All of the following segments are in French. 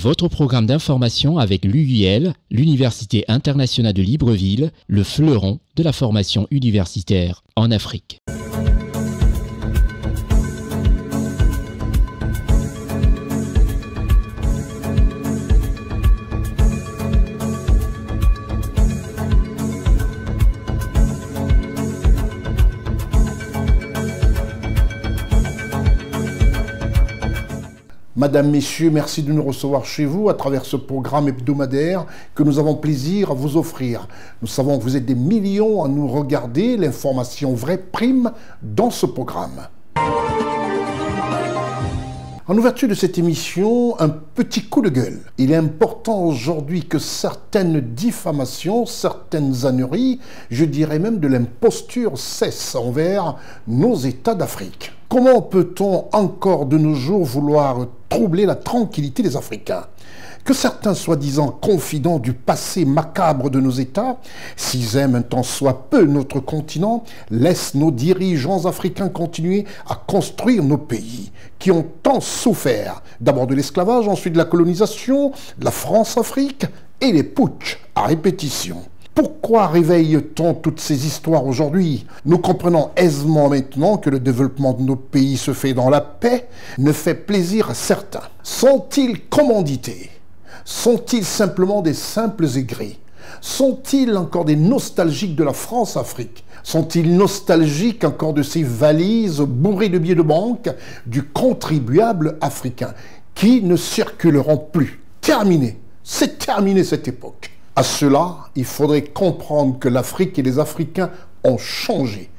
Votre programme d'information avec l'UIL, l'Université internationale de Libreville, le fleuron de la formation universitaire en Afrique. Madame, Messieurs, merci de nous recevoir chez vous à travers ce programme hebdomadaire que nous avons plaisir à vous offrir. Nous savons que vous êtes des millions à nous regarder, l'information vraie prime dans ce programme. En ouverture de cette émission, un petit coup de gueule. Il est important aujourd'hui que certaines diffamations, certaines âneries, je dirais même de l'imposture cessent envers nos États d'Afrique. Comment peut-on encore de nos jours vouloir troubler la tranquillité des Africains? Que certains soi-disant confidents du passé macabre de nos États, s'ils aiment un tant soit peu notre continent, laissent nos dirigeants africains continuer à construire nos pays, qui ont tant souffert, d'abord de l'esclavage, ensuite de la colonisation, de la France-Afrique et les putschs à répétition. Pourquoi réveille-t-on toutes ces histoires aujourd'hui? Nous comprenons aisément maintenant que le développement de nos pays se fait dans la paix, ne fait plaisir à certains. Sont-ils commandités? Sont-ils simplement des simples aigris? Sont-ils encore des nostalgiques de la France-Afrique? Sont-ils nostalgiques encore de ces valises bourrées de billets de banque du contribuable africain qui ne circuleront plus? Terminé. C'est terminé cette époque. À cela, il faudrait comprendre que l'Afrique et les Africains ont changé.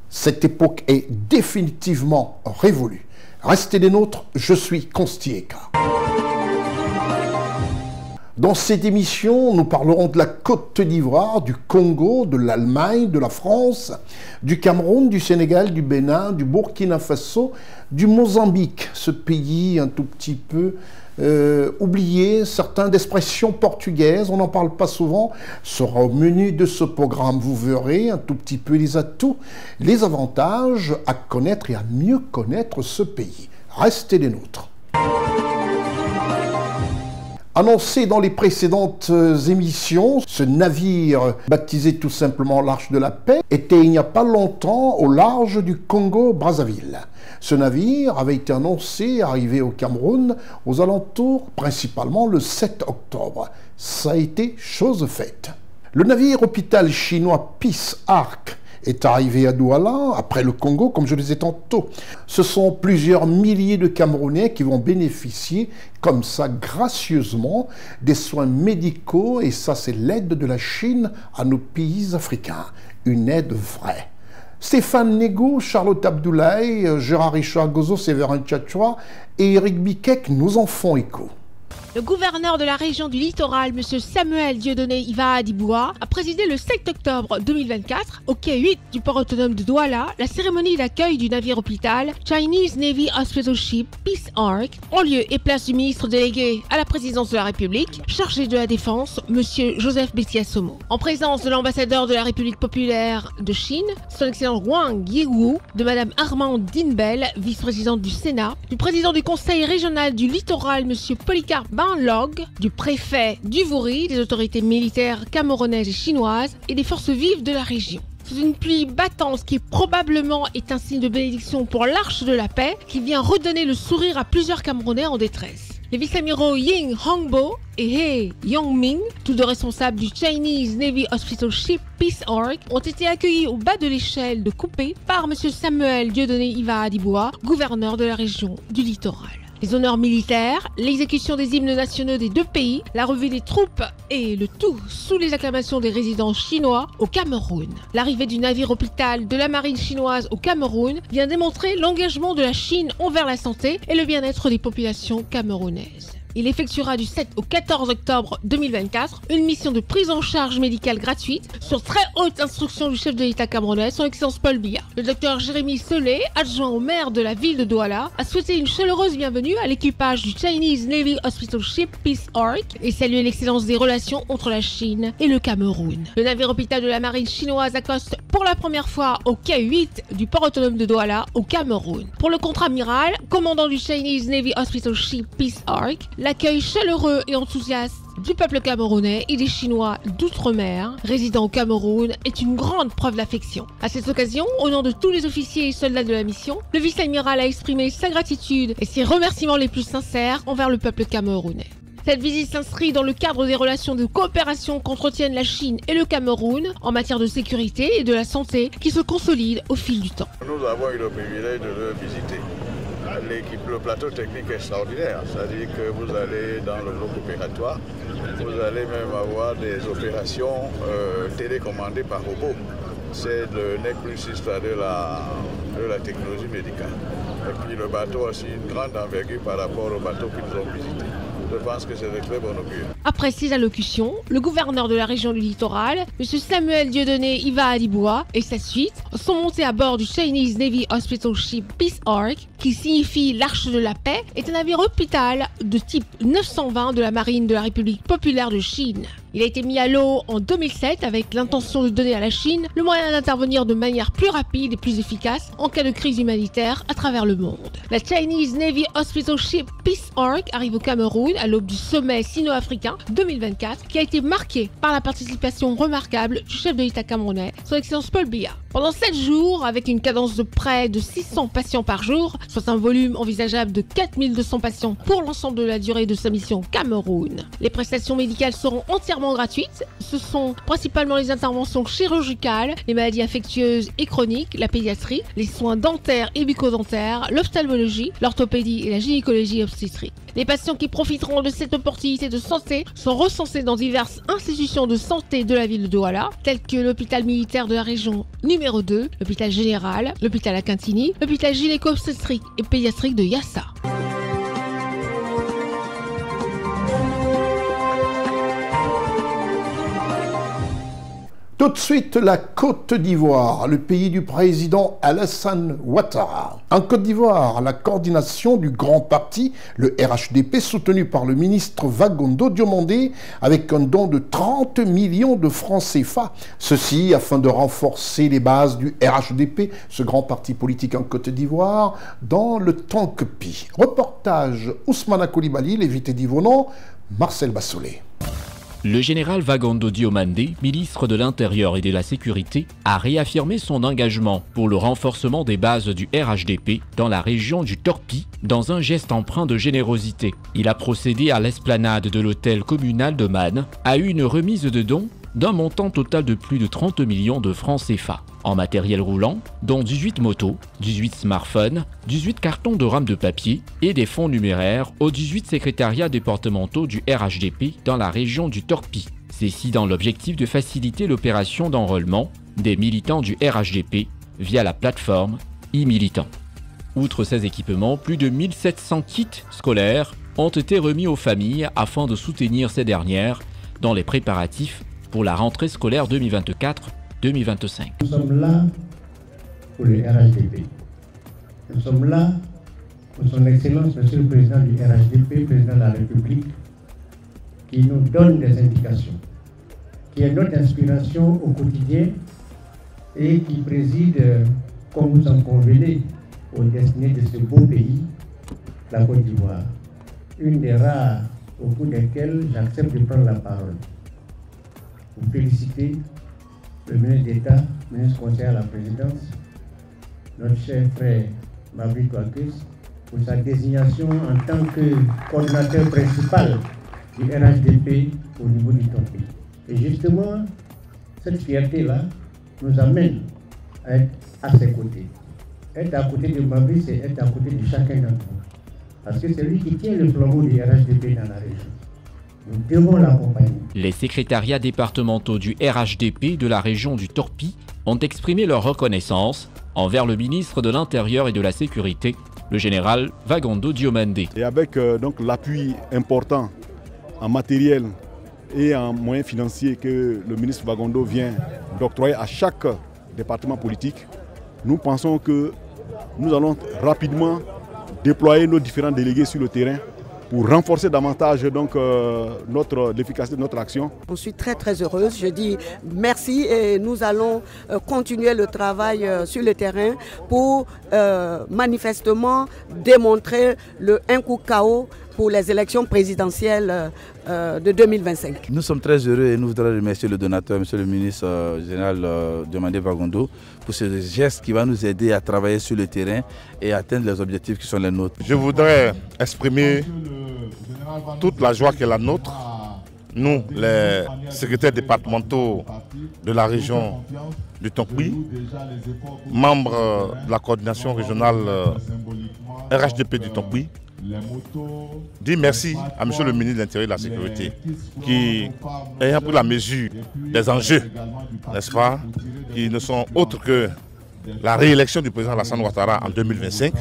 Cette époque est définitivement révolue. Restez des nôtres, je suis Constieka. Dans cette émission, nous parlerons de la Côte d'Ivoire, du Congo, de l'Allemagne, de la France, du Cameroun, du Sénégal, du Bénin, du Burkina Faso, du Mozambique, ce pays un tout petit peu oublié, certains d'expressions portugaises, on n'en parle pas souvent, sera au menu de ce programme. Vous verrez un tout petit peu les atouts, les avantages à connaître et à mieux connaître ce pays. Restez des nôtres. Annoncé dans les précédentes émissions, ce navire, baptisé tout simplement l'Arche de la Paix, était il n'y a pas longtemps au large du Congo-Brazzaville. Ce navire avait été annoncé arriver au Cameroun aux alentours, principalement le 7 octobre. Ça a été chose faite. Le navire hôpital chinois Peace Ark est arrivé à Douala, après le Congo, comme je le disais tantôt. Ce sont plusieurs milliers de Camerounais qui vont bénéficier, comme ça, gracieusement, des soins médicaux, et ça, c'est l'aide de la Chine à nos pays africains. Une aide vraie. Stéphane Nego, Charlotte Abdoulaye, Gérard Richard Gozo, Séverin Tchatchoua et Eric Bikek nous en font écho. Le gouverneur de la région du littoral, M. Samuel Dieudonné Iva Adiboua, a présidé le 7 octobre 2024, au quai 8 du port autonome de Douala, la cérémonie d'accueil du navire hôpital Chinese Navy Hospital Ship Peace Ark, en lieu et place du ministre délégué à la présidence de la République, chargé de la défense, M. Joseph Bessiasomo. En présence de l'ambassadeur de la République populaire de Chine, son excellent Wang Yiwu, de Mme Armande Dinbel, vice-présidente du Sénat, du président du conseil régional du littoral, M. Polycarpe Log, du préfet du Vouri, des autorités militaires camerounaises et chinoises et des forces vives de la région. C'est une pluie battante qui probablement est un signe de bénédiction pour l'Arche de la Paix qui vient redonner le sourire à plusieurs Camerounais en détresse. Les vice-amiraux Ying Hongbo et He Yongming, tous deux responsables du Chinese Navy Hospital Ship Peace Ark, ont été accueillis au bas de l'échelle de Coupé par M. Samuel Dieudonné Iva Adiboua, gouverneur de la région du littoral. Les honneurs militaires, l'exécution des hymnes nationaux des deux pays, la revue des troupes et le tout sous les acclamations des résidents chinois au Cameroun. L'arrivée du navire hôpital de la marine chinoise au Cameroun vient démontrer l'engagement de la Chine envers la santé et le bien-être des populations camerounaises. Il effectuera du 7 au 14 octobre 2024 une mission de prise en charge médicale gratuite sur très haute instruction du chef de l'État camerounais, son Excellence Paul Biya. Le docteur Jérémy Solé, adjoint au maire de la ville de Douala, a souhaité une chaleureuse bienvenue à l'équipage du Chinese Navy Hospital Ship Peace Ark et salué l'excellence des relations entre la Chine et le Cameroun. Le navire hôpital de la marine chinoise accoste pour la première fois au quai 8 du port autonome de Douala au Cameroun. Pour le contre-amiral, commandant du Chinese Navy Hospital Ship Peace Ark, l'accueil chaleureux et enthousiaste du peuple camerounais et des Chinois d'outre-mer résidant au Cameroun est une grande preuve d'affection. À cette occasion, au nom de tous les officiers et soldats de la mission, le vice-amiral a exprimé sa gratitude et ses remerciements les plus sincères envers le peuple camerounais. Cette visite s'inscrit dans le cadre des relations de coopération qu'entretiennent la Chine et le Cameroun en matière de sécurité et de la santé qui se consolident au fil du temps. Nous avons eu le privilège de le visiter. Le plateau technique est extraordinaire, c'est-à-dire que vous allez dans le bloc opératoire, vous allez même avoir des opérations télécommandées par robot. C'est le nec plus ultra de la technologie médicale. Et puis le bateau a aussi une grande envergure par rapport au bateau que nous avons visité. Je pense que c'est de très bon augure. Après ces allocutions, le gouverneur de la région du littoral, M. Samuel Dieudonné Iva Adiboua, et sa suite sont montés à bord du Chinese Navy Hospital Ship Peace Ark, qui signifie l'Arche de la Paix, est un navire hôpital de type 920 de la marine de la République populaire de Chine. Il a été mis à l'eau en 2007 avec l'intention de donner à la Chine le moyen d'intervenir de manière plus rapide et plus efficace en cas de crise humanitaire à travers le monde. La Chinese Navy Hospital Ship Peace Ark arrive au Cameroun à l'aube du sommet sino-africain 2024 qui a été marqué par la participation remarquable du chef de l'État camerounais, son Excellence Paul Biya. Pendant 7 jours, avec une cadence de près de 600 patients par jour, soit un volume envisageable de 4200 patients pour l'ensemble de la durée de sa mission au Cameroun. Les prestations médicales seront entièrement gratuites. Ce sont principalement les interventions chirurgicales, les maladies infectieuses et chroniques, la pédiatrie, les soins dentaires et bucco-dentaires, l'ophtalmologie, l'orthopédie et la gynécologie obstétrique. Les patients qui profiteront de cette opportunité de santé sont recensés dans diverses institutions de santé de la ville de Douala, telles que l'hôpital militaire de la région numéro 2, l'hôpital général, l'hôpital Akintini, l'hôpital gynéco-obstétrique et pédiatrique de Yassa. Tout de suite, la Côte d'Ivoire, le pays du président Alassane Ouattara. En Côte d'Ivoire, la coordination du grand parti, le RHDP, soutenu par le ministre Vagondo Diomandé, avec un don de 30 millions de francs CFA. Ceci afin de renforcer les bases du RHDP, ce grand parti politique en Côte d'Ivoire, dans le Tonkepi. Reportage Ousmana Koulibaly, l'évité d'Yvonon, Marcel Bassolé. Le général Vagondo Diomandé, ministre de l'Intérieur et de la Sécurité, a réaffirmé son engagement pour le renforcement des bases du RHDP dans la région du Torpi, dans un geste empreint de générosité. Il a procédé à l'esplanade de l'hôtel communal de Man à une remise de dons d'un montant total de plus de 30 millions de francs CFA. En matériel roulant, dont 18 motos, 18 smartphones, 18 cartons de rames de papier et des fonds numéraires aux 18 secrétariats départementaux du RHDP dans la région du Torpi. Ceci dans l'objectif de faciliter l'opération d'enrôlement des militants du RHDP via la plateforme e-militant. Outre ces équipements, plus de 1700 kits scolaires ont été remis aux familles afin de soutenir ces dernières dans les préparatifs pour la rentrée scolaire 2024-2025. Nous sommes là pour le RHDP. Nous sommes là pour son Excellence, Monsieur le Président du RHDP, Président de la République, qui nous donne des indications, qui est notre inspiration au quotidien et qui préside, comme vous en convenez, aux destinées de ce beau pays, la Côte d'Ivoire. Une des rares au cours desquelles j'accepte de prendre la parole. Pour féliciter le ministre d'État, ministre conseiller à la présidence, notre cher frère Mabri Touakus, pour sa désignation en tant que coordinateur principal du RHDP au niveau du Tonkepi. Et justement, cette fierté-là nous amène à être à ses côtés. Être à côté de Mabri, c'est être à côté de chacun d'entre nous. Parce que c'est lui qui tient le flambeau du RHDP dans la région. Nous devons l'accompagner. Les secrétariats départementaux du RHDP de la région du Torpi ont exprimé leur reconnaissance envers le ministre de l'Intérieur et de la Sécurité, le général Vagondo Diomandé. Et avec donc l'appui important en matériel et en moyens financiers que le ministre Vagondo vient d'octroyer à chaque département politique, nous pensons que nous allons rapidement déployer nos différents délégués sur le terrain pour renforcer davantage donc, l'efficacité de notre action. Je suis très heureuse, je dis merci et nous allons continuer le travail sur le terrain pour manifestement démontrer le un coup KO pour les élections présidentielles de 2025. Nous sommes très heureux et nous voudrions remercier le donateur, M. le ministre général Diomandé Vagondo, pour ce geste qui va nous aider à travailler sur le terrain et atteindre les objectifs qui sont les nôtres. Je voudrais exprimer toute la joie qu'est la nôtre. Nous, les secrétaires départementaux de la région du Tonkpi, membres de la coordination régionale RHDP du Tonkpi, dire merci à M. le ministre de l'Intérieur et de la Sécurité qui, ayant pris la mesure des enjeux, n'est-ce pas, qui ne sont autres que la réélection du président Alassane Ouattara en 2025,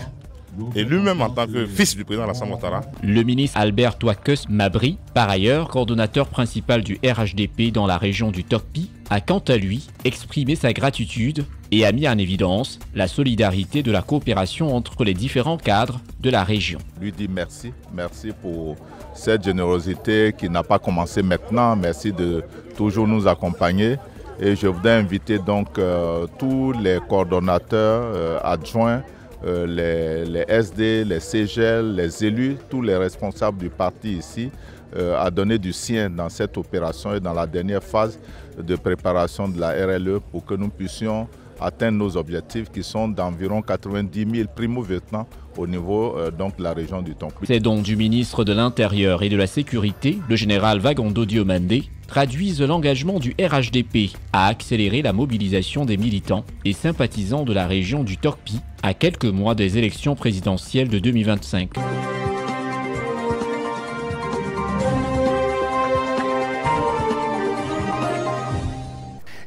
et lui-même en tant que fils du président Alassane Ouattara. Le ministre Albert Touakes Mabri, par ailleurs coordonnateur principal du RHDP dans la région du Tonkpi, a quant à lui exprimé sa gratitude et a mis en évidence la solidarité de la coopération entre les différents cadres de la région. Lui dit merci, merci pour cette générosité qui n'a pas commencé maintenant, merci de toujours nous accompagner. Et je voudrais inviter donc tous les coordonnateurs adjoints, les SD, les CGL, les élus, tous les responsables du parti ici, à donner du sien dans cette opération et dans la dernière phase de préparation de la RLE pour que nous puissions atteindre nos objectifs qui sont d'environ 90 000 primo-votants au niveau donc, de la région du Tonkpi. Ces dons du ministre de l'Intérieur et de la Sécurité, le général Vagondo Diomandé, traduisent l'engagement du RHDP à accélérer la mobilisation des militants et sympathisants de la région du Tonkpi à quelques mois des élections présidentielles de 2025.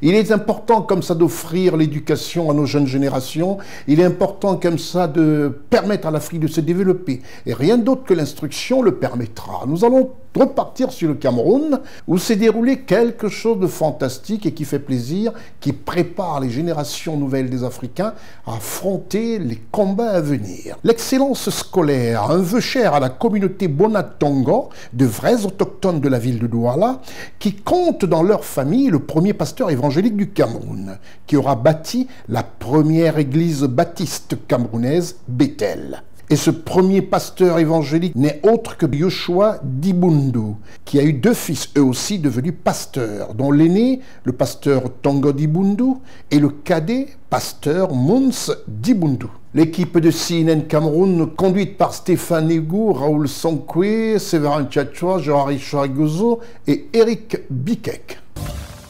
Il est important comme ça d'offrir l'éducation à nos jeunes générations. Il est important comme ça de permettre à l'Afrique de se développer. Et rien d'autre que l'instruction le permettra. Nous allons repartir sur le Cameroun où s'est déroulé quelque chose de fantastique et qui fait plaisir, qui prépare les générations nouvelles des Africains à affronter les combats à venir. L'excellence scolaire, un vœu cher à la communauté Bonatongo, de vrais autochtones de la ville de Douala, qui comptent dans leur famille le premier pasteur évangélique du Cameroun, qui aura bâti la première église baptiste camerounaise, Bethel. Et ce premier pasteur évangélique n'est autre que Yoshua Dibundu, qui a eu 2 fils, eux aussi devenus pasteurs, dont l'aîné, le pasteur Tongo Dibundu, et le cadet, pasteur Mons Dibundu. L'équipe de CNN Cameroun, conduite par Stéphane Egou, Raoul Sonkwe, Séverin Tchatchoua, Johari Chouagozo et Eric Bikek.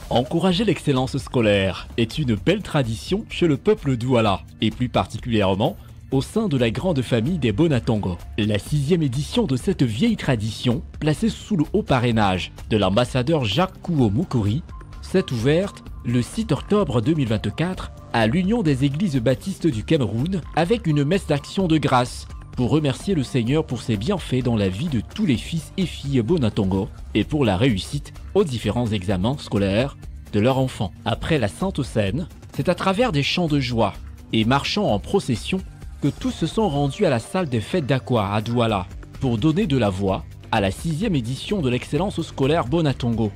Encourager l'excellence scolaire est une belle tradition chez le peuple douala, et plus particulièrement au sein de la grande famille des Bonatongo. La 6e édition de cette vieille tradition, placée sous le haut parrainage de l'ambassadeur Jacques Kouo Moukouri, s'est ouverte le 6 octobre 2024 à l'Union des Églises Baptistes du Cameroun avec une messe d'action de grâce pour remercier le Seigneur pour ses bienfaits dans la vie de tous les fils et filles Bonatongo et pour la réussite aux différents examens scolaires de leurs enfants. Après la Sainte Seine, c'est à travers des chants de joie et marchant en procession que tous se sont rendus à la salle des fêtes d'Aqua à Douala pour donner de la voix à la 6e édition de l'excellence scolaire Bonatongo.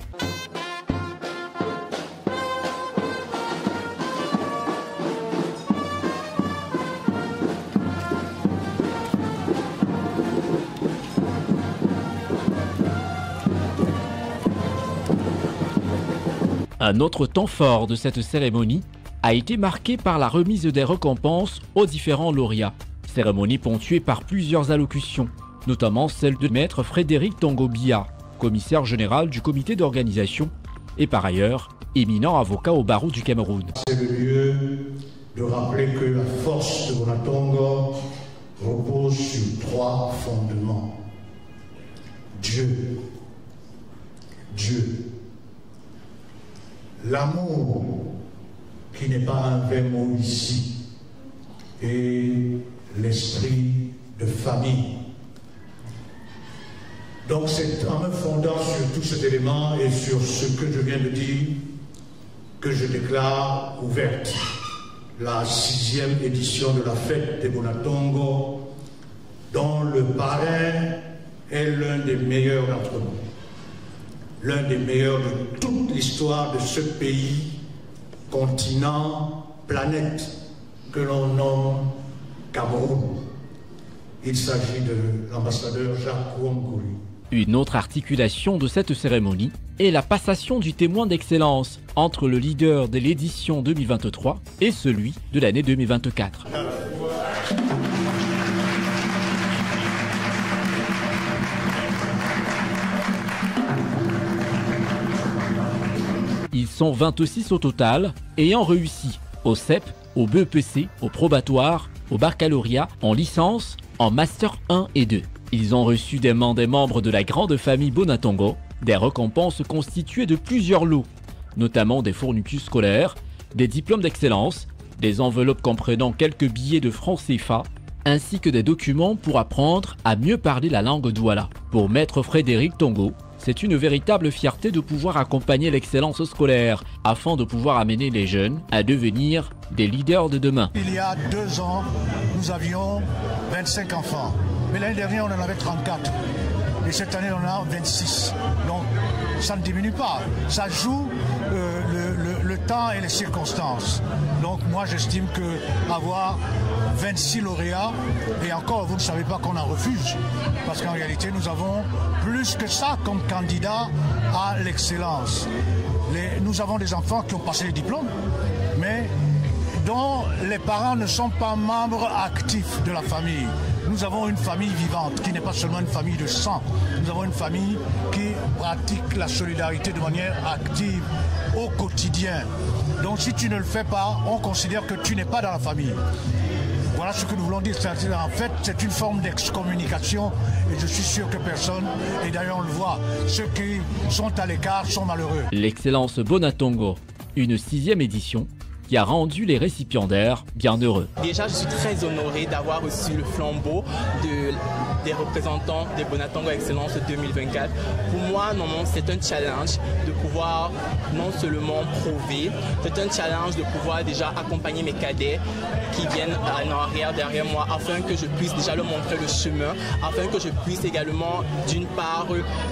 Un autre temps fort de cette cérémonie a été marqué par la remise des récompenses aux différents lauréats. Cérémonie ponctuée par plusieurs allocutions, notamment celle de maître Frédéric Tongobia, commissaire général du comité d'organisation et par ailleurs éminent avocat au barreau du Cameroun. C'est le lieu de rappeler que la force de Bonatongo repose sur 3 fondements. Dieu, l'amour qui n'est pas un vain mot ici, et l'esprit de famille. Donc c'est en me fondant sur tout cet élément et sur ce que je viens de dire que je déclare ouverte la 6e édition de la fête des Bonatongo, dont le parrain est l'un des meilleurs d'entre nous, l'un des meilleurs de toute l'histoire de ce pays, continent, planète que l'on nomme Cameroun. Il s'agit de l'ambassadeur Jacques Ouangoury. Une autre articulation de cette cérémonie est la passation du témoin d'excellence entre le leader de l'édition 2023 et celui de l'année 2024. Ils sont 26 au total, ayant réussi au CEP, au BEPC, au probatoire, au baccalauréat, en licence, en master 1 et 2. Ils ont reçu des mains des membres de la grande famille Bonatongo des récompenses constituées de plusieurs lots, notamment des fournitures scolaires, des diplômes d'excellence, des enveloppes comprenant quelques billets de francs CFA, ainsi que des documents pour apprendre à mieux parler la langue douala. Pour Maître Frédéric Tongo, c'est une véritable fierté de pouvoir accompagner l'excellence scolaire afin de pouvoir amener les jeunes à devenir des leaders de demain. Il y a 2 ans, nous avions 25 enfants. Mais l'année dernière, on en avait 34. Et cette année, on en a 26. Donc, ça ne diminue pas. Ça joue le temps et les circonstances. Donc, moi, j'estime qu'avoir 26 lauréats, et encore, vous ne savez pas qu'on en refuse. Parce qu'en réalité, nous avons plus que ça comme candidat à l'excellence. Nous avons des enfants qui ont passé les diplômes, mais dont les parents ne sont pas membres actifs de la famille. Nous avons une famille vivante qui n'est pas seulement une famille de sang. Nous avons une famille qui pratique la solidarité de manière active au quotidien. Donc si tu ne le fais pas, on considère que tu n'es pas dans la famille. Voilà ce que nous voulons dire. En fait, c'est une forme d'excommunication et je suis sûr que personne, et d'ailleurs on le voit, ceux qui sont à l'écart sont malheureux. L'excellence Bonatongo, une 6e édition, qui a rendu les récipiendaires bien heureux. Déjà, je suis très honoré d'avoir reçu le flambeau des représentants des Bonatongo Excellence 2024. Pour moi, c'est un challenge de pouvoir non seulement prouver, c'est un challenge de pouvoir déjà accompagner mes cadets qui viennent en arrière derrière moi afin que je puisse déjà leur montrer le chemin, afin que je puisse également d'une part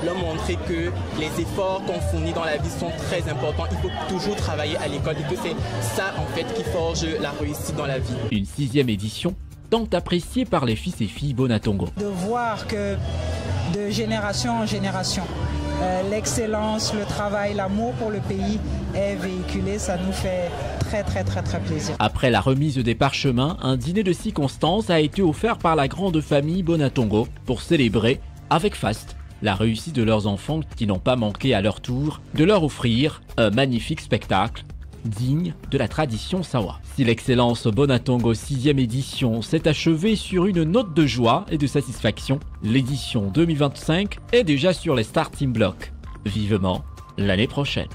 leur montrer que les efforts qu'on fournit dans la vie sont très importants. Il faut toujours travailler à l'école et que c'est ça en fait qui forge la réussite dans la vie. Une 6e édition tant appréciée par les fils et filles Bonatongo. De voir que de génération en génération, l'excellence, le travail, l'amour pour le pays est véhiculé, ça nous fait très plaisir. Après la remise des parchemins, un dîner de circonstance a été offert par la grande famille Bonatongo pour célébrer avec faste la réussite de leurs enfants qui n'ont pas manqué à leur tour de leur offrir un magnifique spectacle digne de la tradition Sawa. Si l'excellence Bonatongo 6e édition s'est achevée sur une note de joie et de satisfaction, l'édition 2025 est déjà sur les starting blocks. Vivement l'année prochaine.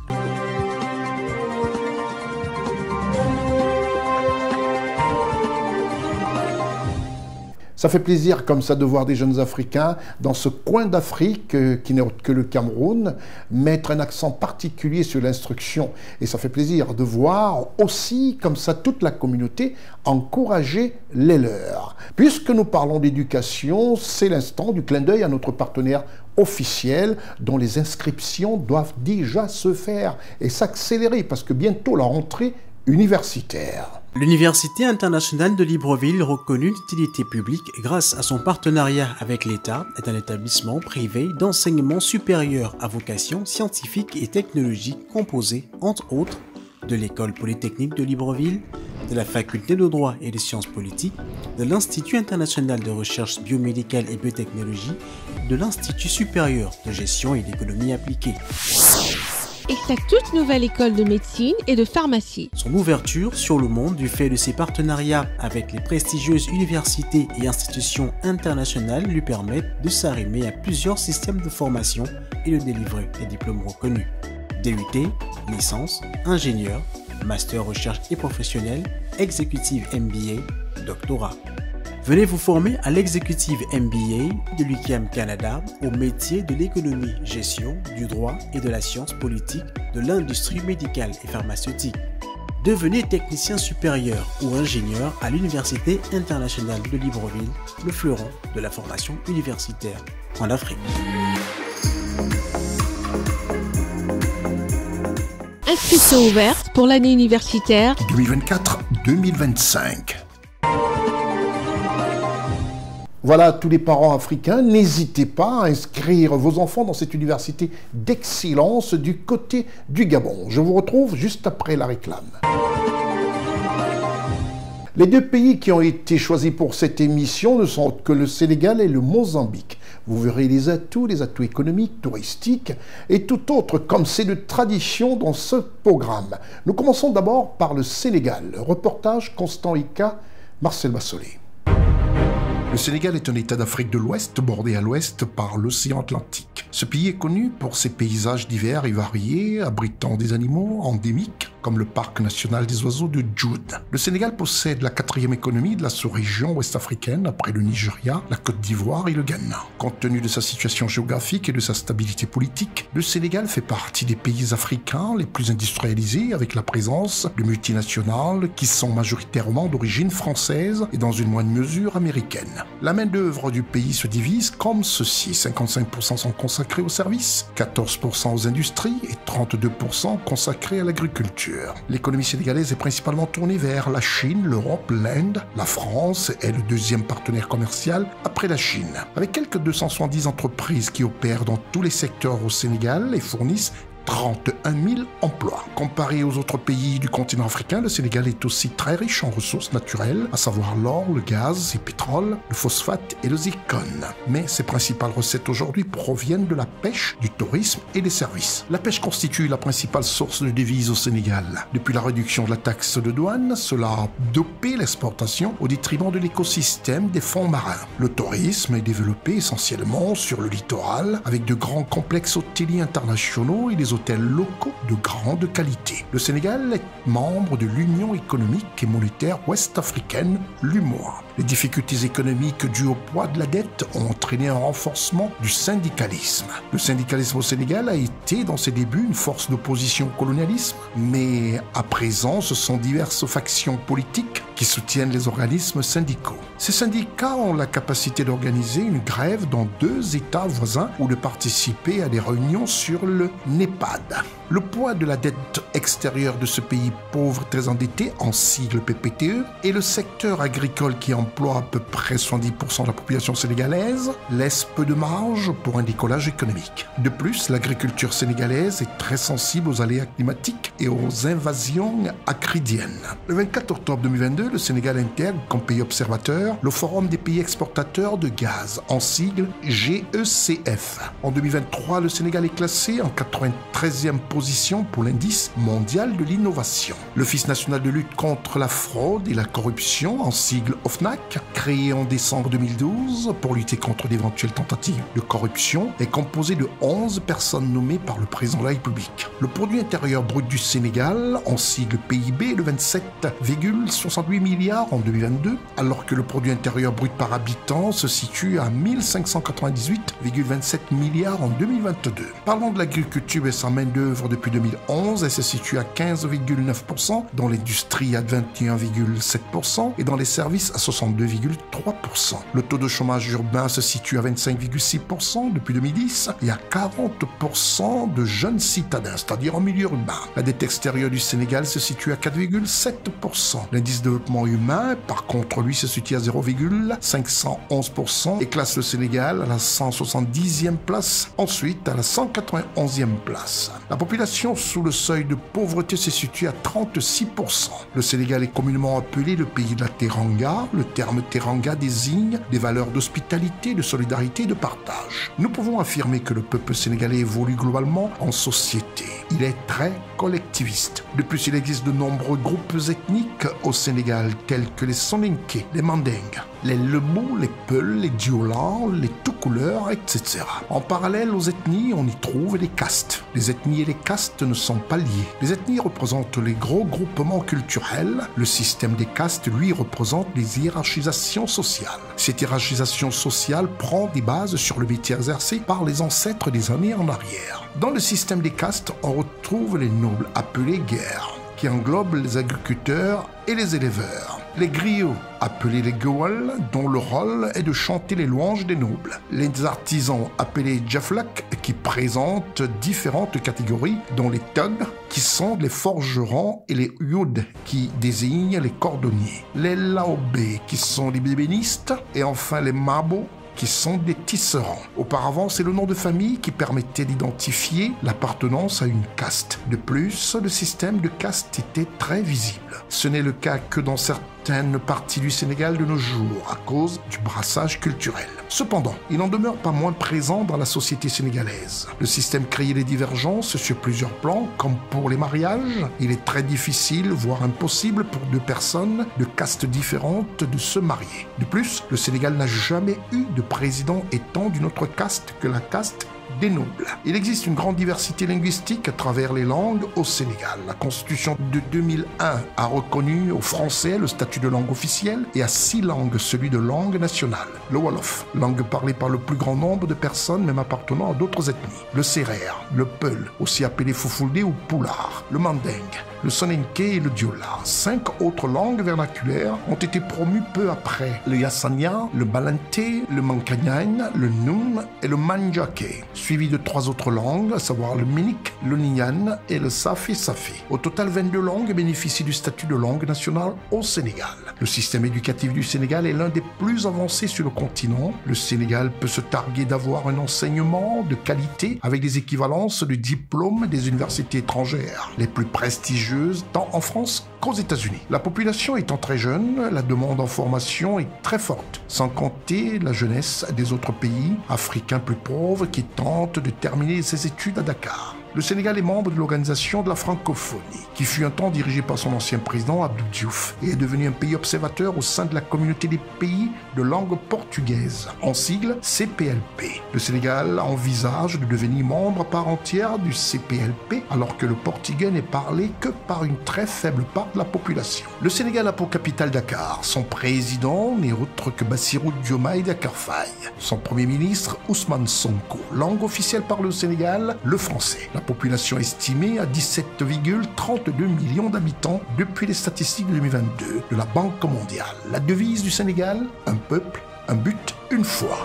Ça fait plaisir comme ça de voir des jeunes Africains dans ce coin d'Afrique qui n'est autre que le Cameroun mettre un accent particulier sur l'instruction. Et ça fait plaisir de voir aussi comme ça toute la communauté encourager les leurs. Puisque nous parlons d'éducation, c'est l'instant du clin d'œil à notre partenaire officiel dont les inscriptions doivent déjà se faire et s'accélérer parce que bientôt la rentrée universitaire. L'Université internationale de Libreville, reconnue d'utilité publique grâce à son partenariat avec l'État, est un établissement privé d'enseignement supérieur à vocation scientifique et technologique composé, entre autres, de l'École polytechnique de Libreville, de la Faculté de droit et des sciences politiques, de l'Institut international de recherche biomédicale et biotechnologie, de l'Institut supérieur de gestion et d'économie appliquée. Et sa toute nouvelle école de médecine et de pharmacie. Son ouverture sur le monde du fait de ses partenariats avec les prestigieuses universités et institutions internationales lui permettent de s'arrimer à plusieurs systèmes de formation et de délivrer des diplômes reconnus. DUT, licence, ingénieur, master recherche et professionnel, exécutive MBA, doctorat. Venez vous former à l'exécutive MBA de l'UQAM Canada au métier de l'économie, gestion, du droit et de la science politique de l'industrie médicale et pharmaceutique. Devenez technicien supérieur ou ingénieur à l'Université internationale de Libreville, le fleuron de la formation universitaire en Afrique. Inscription ouverte pour l'année universitaire 2024-2025. Voilà, tous les parents africains, n'hésitez pas à inscrire vos enfants dans cette université d'excellence du côté du Gabon. Je vous retrouve juste après la réclame. Les deux pays qui ont été choisis pour cette émission ne sont que le Sénégal et le Mozambique. Vous verrez les atouts économiques, touristiques et tout autre comme c'est de tradition dans ce programme. Nous commençons d'abord par le Sénégal. Reportage Constant Ika, Marcel Bassolé. Le Sénégal est un État d'Afrique de l'Ouest bordé à l'ouest par l'océan Atlantique. Ce pays est connu pour ses paysages divers et variés, abritant des animaux endémiques comme le parc national des oiseaux de Djoud. Le Sénégal possède la 4e économie de la sous-région ouest-africaine après le Nigeria, la Côte d'Ivoire et le Ghana. Compte tenu de sa situation géographique et de sa stabilité politique, le Sénégal fait partie des pays africains les plus industrialisés avec la présence de multinationales qui sont majoritairement d'origine française et dans une moindre mesure américaine. La main-d'œuvre du pays se divise comme ceci. 55% sont consacrés aux services, 14% aux industries et 32% consacrés à l'agriculture. L'économie sénégalaise est principalement tournée vers la Chine, l'Europe, l'Inde. La France est le deuxième partenaire commercial après la Chine. Avec quelques 270 entreprises qui opèrent dans tous les secteurs au Sénégal et fournissent 31 000 emplois. Comparé aux autres pays du continent africain, le Sénégal est aussi très riche en ressources naturelles, à savoir l'or, le gaz, le pétrole, le phosphate et le zircon. Mais ses principales recettes aujourd'hui proviennent de la pêche, du tourisme et des services. La pêche constitue la principale source de devises au Sénégal. Depuis la réduction de la taxe de douane, cela a dopé l'exportation au détriment de l'écosystème des fonds marins. Le tourisme est développé essentiellement sur le littoral, avec de grands complexes hôteliers internationaux et des hôtels locaux de grande qualité. Le Sénégal est membre de l'Union économique et monétaire ouest-africaine, l'UMOA. Les difficultés économiques dues au poids de la dette ont entraîné un renforcement du syndicalisme. Le syndicalisme au Sénégal a été, dans ses débuts, une force d'opposition au colonialisme, mais à présent, ce sont diverses factions politiques qui soutiennent les organismes syndicaux. Ces syndicats ont la capacité d'organiser une grève dans 2 États voisins ou de participer à des réunions sur le NEPAD. Le poids de la dette extérieure de ce pays pauvre très endetté, en sigle PPTE, et le secteur agricole qui emploie à peu près 70% de la population sénégalaise, laisse peu de marge pour un décollage économique. De plus, l'agriculture sénégalaise est très sensible aux aléas climatiques et aux invasions acridiennes. Le 24 octobre 2022, le Sénégal intègre comme pays observateur le Forum des pays exportateurs de gaz, en sigle GECF. En 2023, le Sénégal est classé en 93e position pour l'indice mondial de l'innovation. L'Office national de lutte contre la fraude et la corruption, en sigle OFNAC, créé en décembre 2012 pour lutter contre d'éventuelles tentatives de corruption, est composé de 11 personnes nommées par le président de la République. Le produit intérieur brut du Sénégal, en sigle PIB, est de 27,68 milliards en 2022, alors que le produit intérieur brut par habitant se situe à 1598,27 milliards en 2022. Parlons de l'agriculture et sa main-d'œuvre depuis 2011, elle se situe à 15,9%, dans l'industrie à 21,7% et dans les services à 62,3%. Le taux de chômage urbain se situe à 25,6% depuis 2010 et à 40% de jeunes citadins, c'est-à-dire en milieu urbain. La dette extérieure du Sénégal se situe à 4,7%. L'indice de développement humain, par contre, lui, se situe à 0,511% et classe le Sénégal à la 170e place, ensuite à la 191e place. La population sous le seuil de pauvreté se situe à 36%. Le Sénégal est communément appelé le pays de la Teranga. Le terme Teranga désigne des valeurs d'hospitalité, de solidarité et de partage. Nous pouvons affirmer que le peuple sénégalais évolue globalement en société. Il est très collectiviste. De plus, il existe de nombreux groupes ethniques au Sénégal, tels que les Soninké, les Mandingues, les Lebou, les Peuls, les Diola, les tout-couleurs, etc. En parallèle aux ethnies, on y trouve les castes. Les ethnies et les castes ne sont pas liées. Les ethnies représentent les gros groupements culturels. Le système des castes, lui, représente les hiérarchisations sociales. Cette hiérarchisation sociale prend des bases sur le métier exercé par les ancêtres des années en arrière. Dans le système des castes, on retrouve les nobles appelés guerres, qui englobent les agriculteurs et les éleveurs. Les griots, appelés les gowals, dont le rôle est de chanter les louanges des nobles. Les artisans, appelés jaflak, qui présentent différentes catégories, dont les thugs, qui sont les forgerons, et les youd, qui désignent les cordonniers. Les laobés, qui sont les bébénistes, et enfin les mabo, qui sont des tisserands. Auparavant, c'est le nom de famille qui permettait d'identifier l'appartenance à une caste. De plus, le système de caste était très visible. Ce n'est le cas que dans certaines parties du Sénégal de nos jours, à cause du brassage culturel. Cependant, il n'en demeure pas moins présent dans la société sénégalaise. Le système créait des divergences sur plusieurs plans, comme pour les mariages. Il est très difficile, voire impossible, pour deux personnes de castes différentes de se marier. De plus, le Sénégal n'a jamais eu de président étant d'une autre caste que la caste des nobles. Il existe une grande diversité linguistique à travers les langues au Sénégal. La Constitution de 2001 a reconnu au français le statut de langue officielle et à 6 langues celui de langue nationale. Le Wolof, langue parlée par le plus grand nombre de personnes même appartenant à d'autres ethnies. Le Sérère, le Peul, aussi appelé Fufulde ou Pulaar, le Manding, le Soninké et le Diola. 5 autres langues vernaculaires ont été promues peu après. Le Yassania, le Balanté, le Mankagnan, le Noun et le Mandjake, suivi de 3 autres langues, à savoir le Minik, le Nyan et le Safi-Safi. Au total, 22 langues bénéficient du statut de langue nationale au Sénégal. Le système éducatif du Sénégal est l'un des plus avancés sur le continent. Le Sénégal peut se targuer d'avoir un enseignement de qualité avec des équivalences de diplômes des universités étrangères les plus prestigieuses tant en France qu'aux États-Unis. La population étant très jeune, la demande en formation est très forte, sans compter la jeunesse des autres pays africains plus pauvres qui tentent de terminer ses études à Dakar. Le Sénégal est membre de l'Organisation de la francophonie, qui fut un temps dirigée par son ancien président Abdou Diouf et est devenu un pays observateur au sein de la communauté des pays de langue portugaise, en sigle CPLP. Le Sénégal envisage de devenir membre à part entière du CPLP, alors que le portugais n'est parlé que par une très faible part de la population. Le Sénégal a pour capitale Dakar. Son président n'est autre que Bassirou Diomaye Diakhar Faye. Son premier ministre, Ousmane Sonko. Langue officielle par le Sénégal, le français. La population estimée à 17,32 millions d'habitants depuis les statistiques de 2022 de la Banque mondiale. La devise du Sénégal, un peuple, un but, une foi.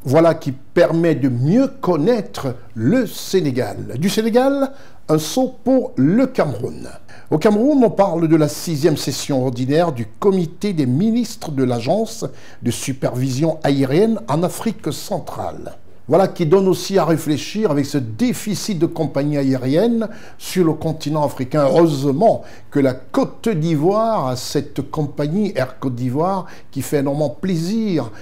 Voilà qui permet de mieux connaître le Sénégal. Du Sénégal, un saut pour le Cameroun. Au Cameroun, on parle de la 6e session ordinaire du comité des ministres de l'Agence de supervision aérienne en Afrique centrale. Voilà qui donne aussi à réfléchir avec ce déficit de compagnies aériennes sur le continent africain. Heureusement que la Côte d'Ivoire a cette compagnie Air Côte d'Ivoire qui fait énormément plaisir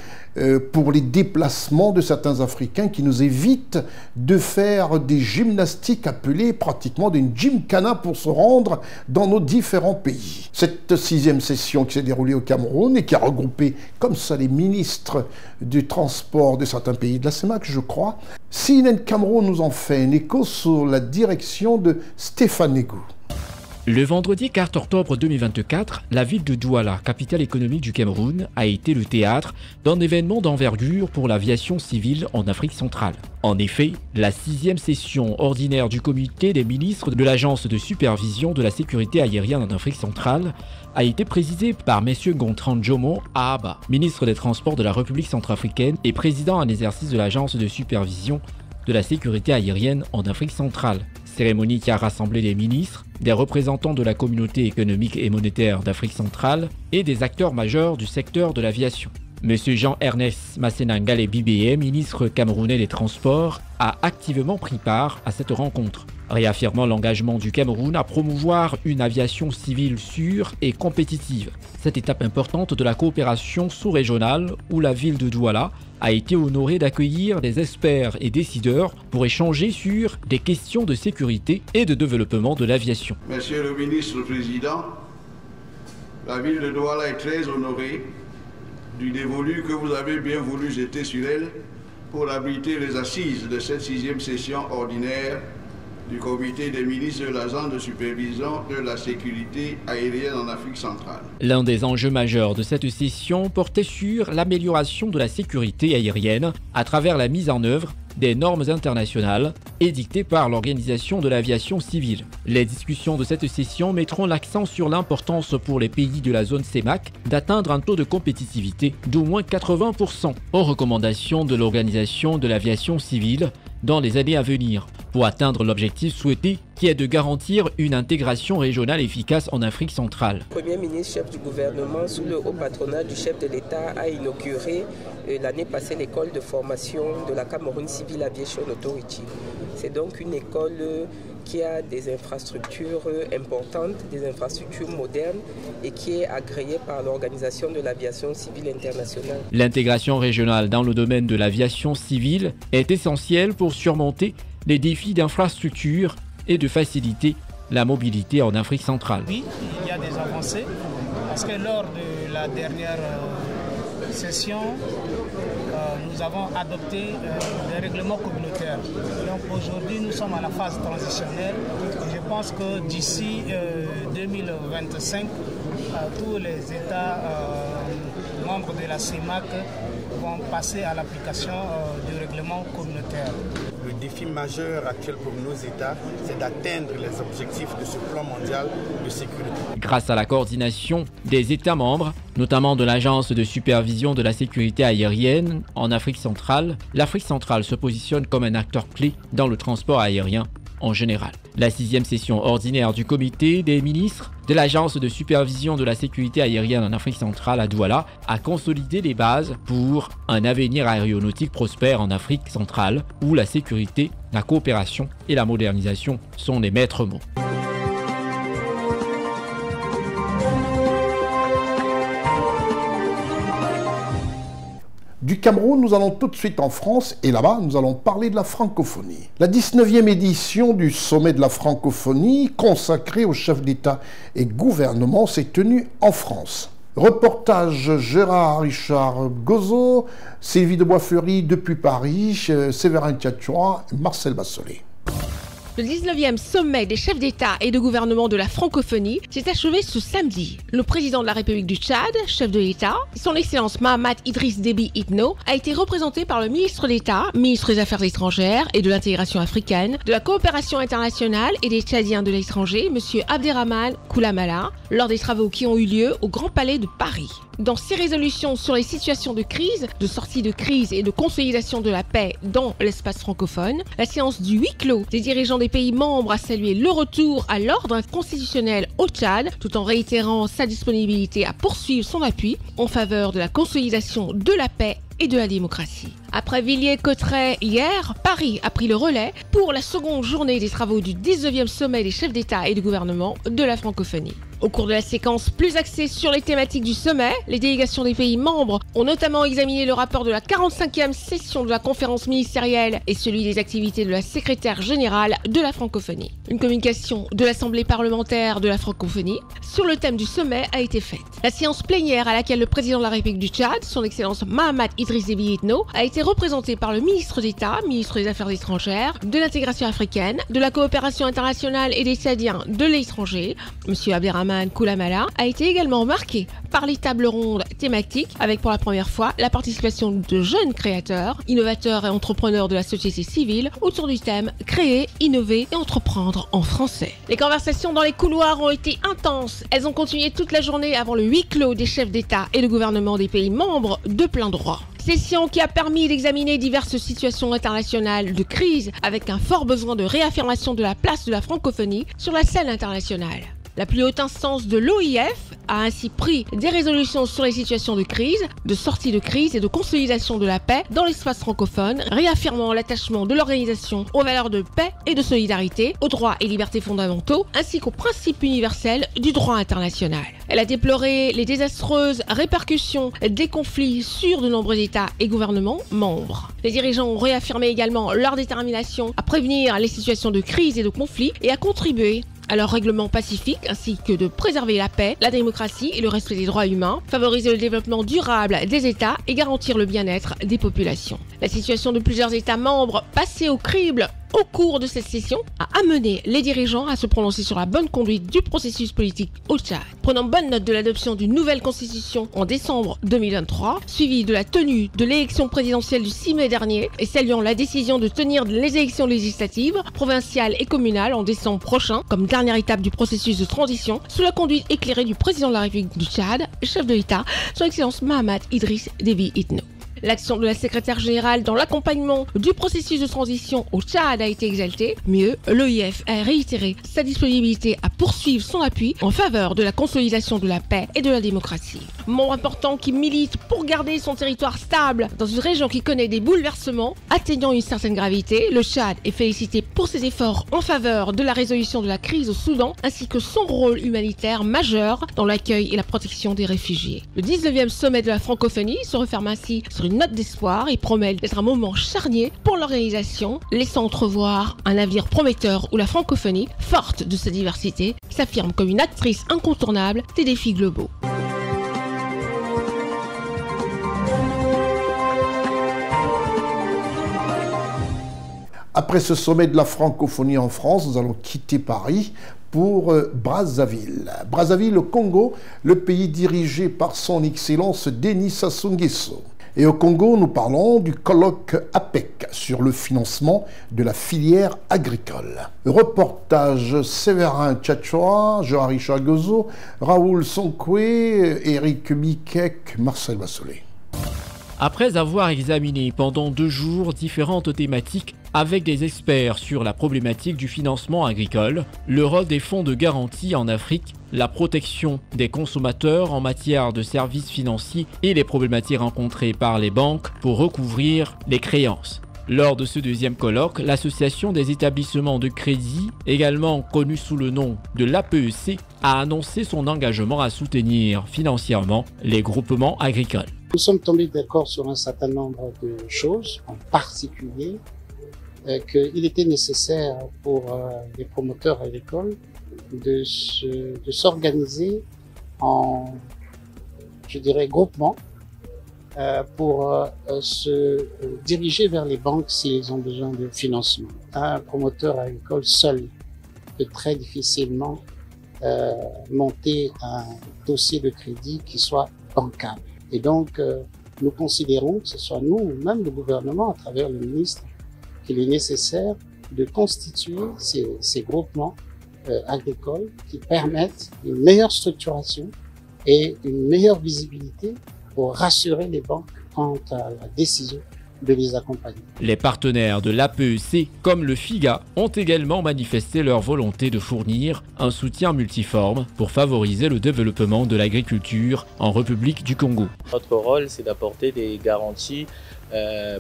pour les déplacements de certains Africains qui nous évitent de faire des gymnastiques appelées pratiquement des gymkhana pour se rendre dans nos différents pays. Cette 6e session qui s'est déroulée au Cameroun et qui a regroupé comme ça les ministres du transport de certains pays de la CEMAC, je crois, CNN Cameroun nous en fait un écho sur la direction de Stéphane Égou. Le vendredi 4 octobre 2024, la ville de Douala, capitale économique du Cameroun, a été le théâtre d'un événement d'envergure pour l'aviation civile en Afrique centrale. En effet, la 6e session ordinaire du comité des ministres de l'Agence de supervision de la sécurité aérienne en Afrique centrale a été présidée par M. Gontran Jomo Ahaba, ministre des Transports de la République centrafricaine et président en exercice de l'Agence de supervision de la sécurité aérienne en Afrique centrale. Cérémonie qui a rassemblé des ministres, des représentants de la communauté économique et monétaire d'Afrique centrale et des acteurs majeurs du secteur de l'aviation. M. Jean-Ernest Massenangale Bibé, ministre camerounais des Transports, a activement pris part à cette rencontre, réaffirmant l'engagement du Cameroun à promouvoir une aviation civile sûre et compétitive. Cette étape importante de la coopération sous-régionale où la ville de Douala a été honorée d'accueillir des experts et décideurs pour échanger sur des questions de sécurité et de développement de l'aviation. Monsieur le ministre-président, la ville de Douala est très honorée du dévolu que vous avez bien voulu jeter sur elle pour abriter les assises de cette 6e session ordinaire du comité des ministres de l'agence de supervision de la sécurité aérienne en Afrique centrale. L'un des enjeux majeurs de cette session portait sur l'amélioration de la sécurité aérienne à travers la mise en œuvre des normes internationales édictées par l'Organisation de l'aviation civile. Les discussions de cette session mettront l'accent sur l'importance pour les pays de la zone CEMAC d'atteindre un taux de compétitivité d'au moins 80% aux recommandations de l'Organisation de l'aviation civile dans les années à venir, pour atteindre l'objectif souhaité qui est de garantir une intégration régionale efficace en Afrique centrale. Le Premier ministre, chef du gouvernement, sous le haut patronat du chef de l'État, a inauguré l'année passée l'école de formation de la Cameroun Civil Aviation Authority. C'est donc une école qui a des infrastructures importantes, des infrastructures modernes et qui est agréée par l'Organisation de l'aviation civile internationale. L'intégration régionale dans le domaine de l'aviation civile est essentielle pour surmonter les défis d'infrastructure et de faciliter la mobilité en Afrique centrale. Oui, il y a des avancées parce que lors de la dernière session, nous avons adopté des règlements communautaires. Donc aujourd'hui, nous sommes à la phase transitionnelle. Et je pense que d'ici 2025, tous les États membres de la CEMAC vont passer à l'application du règlement communautaire. Le défi majeur actuel pour nos États, c'est d'atteindre les objectifs de ce plan mondial de sécurité. Grâce à la coordination des États membres, notamment de l'Agence de supervision de la sécurité aérienne en Afrique centrale, l'Afrique centrale se positionne comme un acteur clé dans le transport aérien en général. La 6e session ordinaire du comité des ministres de l'Agence de supervision de la sécurité aérienne en Afrique centrale à Douala a consolidé les bases pour un avenir aéronautique prospère en Afrique centrale où la sécurité, la coopération et la modernisation sont les maîtres mots. Du Cameroun, nous allons tout de suite en France et là-bas, nous allons parler de la francophonie. La 19e édition du sommet de la francophonie, consacrée aux chefs d'État et gouvernement, s'est tenue en France. Reportage Gérard Richard Gozo, Sylvie de Boisfleury depuis Paris, Séverin Tchatchoua, Marcel Bassolé. Le 19e sommet des chefs d'État et de gouvernement de la francophonie s'est achevé ce samedi. Le président de la République du Tchad, chef de l'État, son Excellence Mahamat Idriss Déby Itno, a été représenté par le ministre d'État, ministre des Affaires étrangères et de l'intégration africaine, de la coopération internationale et des Tchadiens de l'étranger, M. Abderrahmane Koulamala, lors des travaux qui ont eu lieu au Grand Palais de Paris. Dans ses résolutions sur les situations de crise, de sortie de crise et de consolidation de la paix dans l'espace francophone, la séance du huis clos des dirigeants des pays membres a salué le retour à l'ordre constitutionnel au Tchad, tout en réitérant sa disponibilité à poursuivre son appui en faveur de la consolidation de la paix et de la démocratie. Après Villiers-Cotterêts hier, Paris a pris le relais pour la seconde journée des travaux du 19e sommet des chefs d'État et de gouvernement de la francophonie. Au cours de la séquence plus axée sur les thématiques du sommet, les délégations des pays membres ont notamment examiné le rapport de la 45e session de la conférence ministérielle et celui des activités de la secrétaire générale de la francophonie. Une communication de l'Assemblée parlementaire de la francophonie sur le thème du sommet a été faite. La séance plénière à laquelle le président de la République du Tchad, son Excellence Mahamat Idriss Déby Itno, a été représenté par le ministre d'État, ministre des Affaires étrangères, de l'intégration africaine, de la coopération internationale et des Tchadiens de l'étranger, M. Abderrahmane Koulamala, a été également marqué par les tables rondes thématiques avec pour la première fois la participation de jeunes créateurs, innovateurs et entrepreneurs de la société civile autour du thème « Créer, innover et entreprendre en français ». Les conversations dans les couloirs ont été intenses. Elles ont continué toute la journée avant le huis clos des chefs d'État et de gouvernement des pays membres de plein droit. Session qui a permis d'examiner diverses situations internationales de crise avec un fort besoin de réaffirmation de la place de la francophonie sur la scène internationale. La plus haute instance de l'OIF a ainsi pris des résolutions sur les situations de crise, de sortie de crise et de consolidation de la paix dans l'espace francophone, réaffirmant l'attachement de l'organisation aux valeurs de paix et de solidarité, aux droits et libertés fondamentaux, ainsi qu'aux principes universels du droit international. Elle a déploré les désastreuses répercussions des conflits sur de nombreux États et gouvernements membres. Les dirigeants ont réaffirmé également leur détermination à prévenir les situations de crise et de conflit et à contribuer à leur règlement pacifique ainsi que de préserver la paix, la démocratie et le respect des droits humains, favoriser le développement durable des États et garantir le bien-être des populations. La situation de plusieurs États membres passés au crible au cours de cette session, a amené les dirigeants à se prononcer sur la bonne conduite du processus politique au Tchad. Prenant bonne note de l'adoption d'une nouvelle constitution en décembre 2023, suivie de la tenue de l'élection présidentielle du 6 mai dernier et saluant la décision de tenir les élections législatives, provinciales et communales en décembre prochain, comme dernière étape du processus de transition, sous la conduite éclairée du président de la République du Tchad, chef de l'État, son Excellence Mahamat Idriss Déby Itno. L'action de la secrétaire générale dans l'accompagnement du processus de transition au Tchad a été exaltée. Mieux, l'OIF a réitéré sa disponibilité à poursuivre son appui en faveur de la consolidation de la paix et de la démocratie. Membre important qui milite pour garder son territoire stable dans une région qui connaît des bouleversements atteignant une certaine gravité, le Tchad est félicité pour ses efforts en faveur de la résolution de la crise au Soudan ainsi que son rôle humanitaire majeur dans l'accueil et la protection des réfugiés. Le 19e sommet de la francophonie se referme ainsi sur une note d'espoir et promet d'être un moment charnier pour l'organisation, laissant entrevoir un avenir prometteur où la francophonie, forte de sa diversité, s'affirme comme une actrice incontournable des défis globaux. Après ce sommet de la francophonie en France, nous allons quitter Paris pour Brazzaville. Brazzaville, au Congo, le pays dirigé par son Excellence Denis Sassou Nguesso. Et au Congo, nous parlons du colloque APEC sur le financement de la filière agricole. Reportage Séverin Tchatchoa, Johari Chagozo, Raoul Sonkwe, Eric Mikek, Marcel Bassolé. Après avoir examiné pendant 2 jours différentes thématiques avec des experts sur la problématique du financement agricole, le rôle des fonds de garantie en Afrique, la protection des consommateurs en matière de services financiers et les problématiques rencontrées par les banques pour recouvrir les créances. Lors de ce 2e colloque, l'Association des établissements de crédit, également connue sous le nom de l'APEC, a annoncé son engagement à soutenir financièrement les groupements agricoles. Nous sommes tombés d'accord sur un certain nombre de choses, en particulier qu'il était nécessaire pour les promoteurs agricoles de s'organiser en, je dirais, groupement pour se diriger vers les banques s'ils ont besoin de financement. Un promoteur agricole seul peut très difficilement monter un dossier de crédit qui soit bancable. Et donc, nous considérons, que ce soit nous ou même le gouvernement à travers le ministre, qu'il est nécessaire de constituer ces groupements agricoles qui permettent une meilleure structuration et une meilleure visibilité pour rassurer les banques quant à la décision de les accompagner. Les partenaires de l'APEC, comme le FIGA, ont également manifesté leur volonté de fournir un soutien multiforme pour favoriser le développement de l'agriculture en République du Congo. Notre rôle, c'est d'apporter des garanties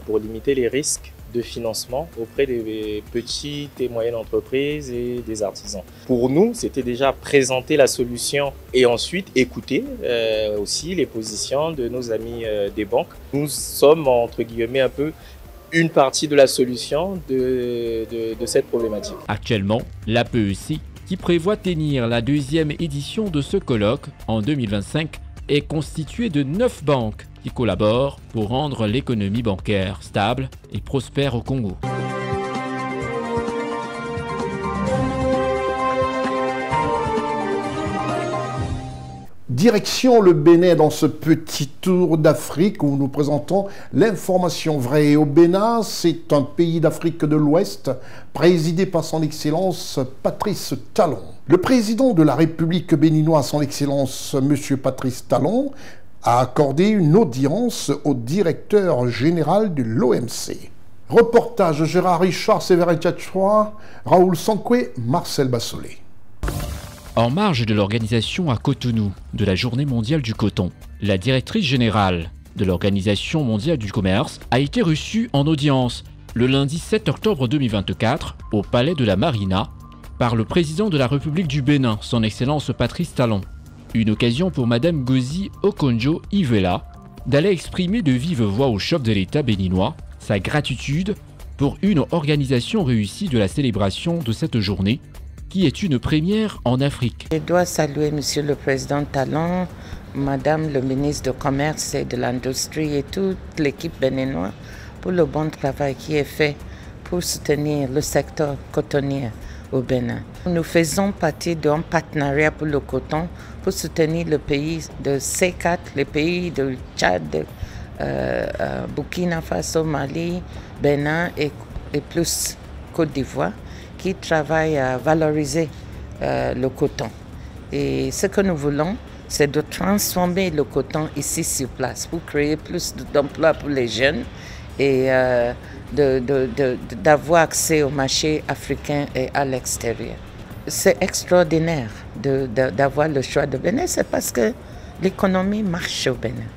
pour limiter les risques de financement auprès des petites et moyennes entreprises et des artisans. Pour nous, c'était déjà présenter la solution et ensuite écouter aussi les positions de nos amis des banques. Nous sommes, entre guillemets, un peu une partie de la solution de cette problématique. Actuellement, l'APEC, qui prévoit tenir la 2e édition de ce colloque en 2025, est constituée de 9 banques qui collaborent pour rendre l'économie bancaire stable et prospère au Congo. Direction le Bénin dans ce petit tour d'Afrique où nous présentons l'information vraie. Au Bénin, c'est un pays d'Afrique de l'Ouest présidé par son Excellence Patrice Talon. Le président de la République béninoise, son Excellence M. Patrice Talon, a accordé une audience au directeur général de l'OMC. Reportage Gérard Richard, Séverin Tchatchoa, Raoul Sonkwe, Marcel Bassolé. En marge de l'organisation à Cotonou de la Journée mondiale du coton, la directrice générale de l'Organisation mondiale du commerce a été reçue en audience le lundi 7 octobre 2024 au Palais de la Marina par le président de la République du Bénin, son Excellence Patrice Talon. Une occasion pour Madame Gozi Okonjo-Iweala d'aller exprimer de vive voix au chef de l'État béninois sa gratitude pour une organisation réussie de la célébration de cette journée qui est une première en Afrique. Je dois saluer Monsieur le Président Talon, Madame le ministre du Commerce et de l'Industrie et toute l'équipe béninoise pour le bon travail qui est fait pour soutenir le secteur cotonnier au Bénin. Nous faisons partie d'un partenariat pour le coton pour soutenir le pays de C4, les pays de Tchad, Burkina Faso, Mali, Bénin et plus Côte d'Ivoire qui travaillent à valoriser le coton. Et ce que nous voulons, c'est de transformer le coton ici sur place pour créer plus d'emplois pour les jeunes et d'avoir accès au marché africain et à l'extérieur. C'est extraordinaire d'avoir le choix de Bénin, c'est parce que l'économie marche au Bénin.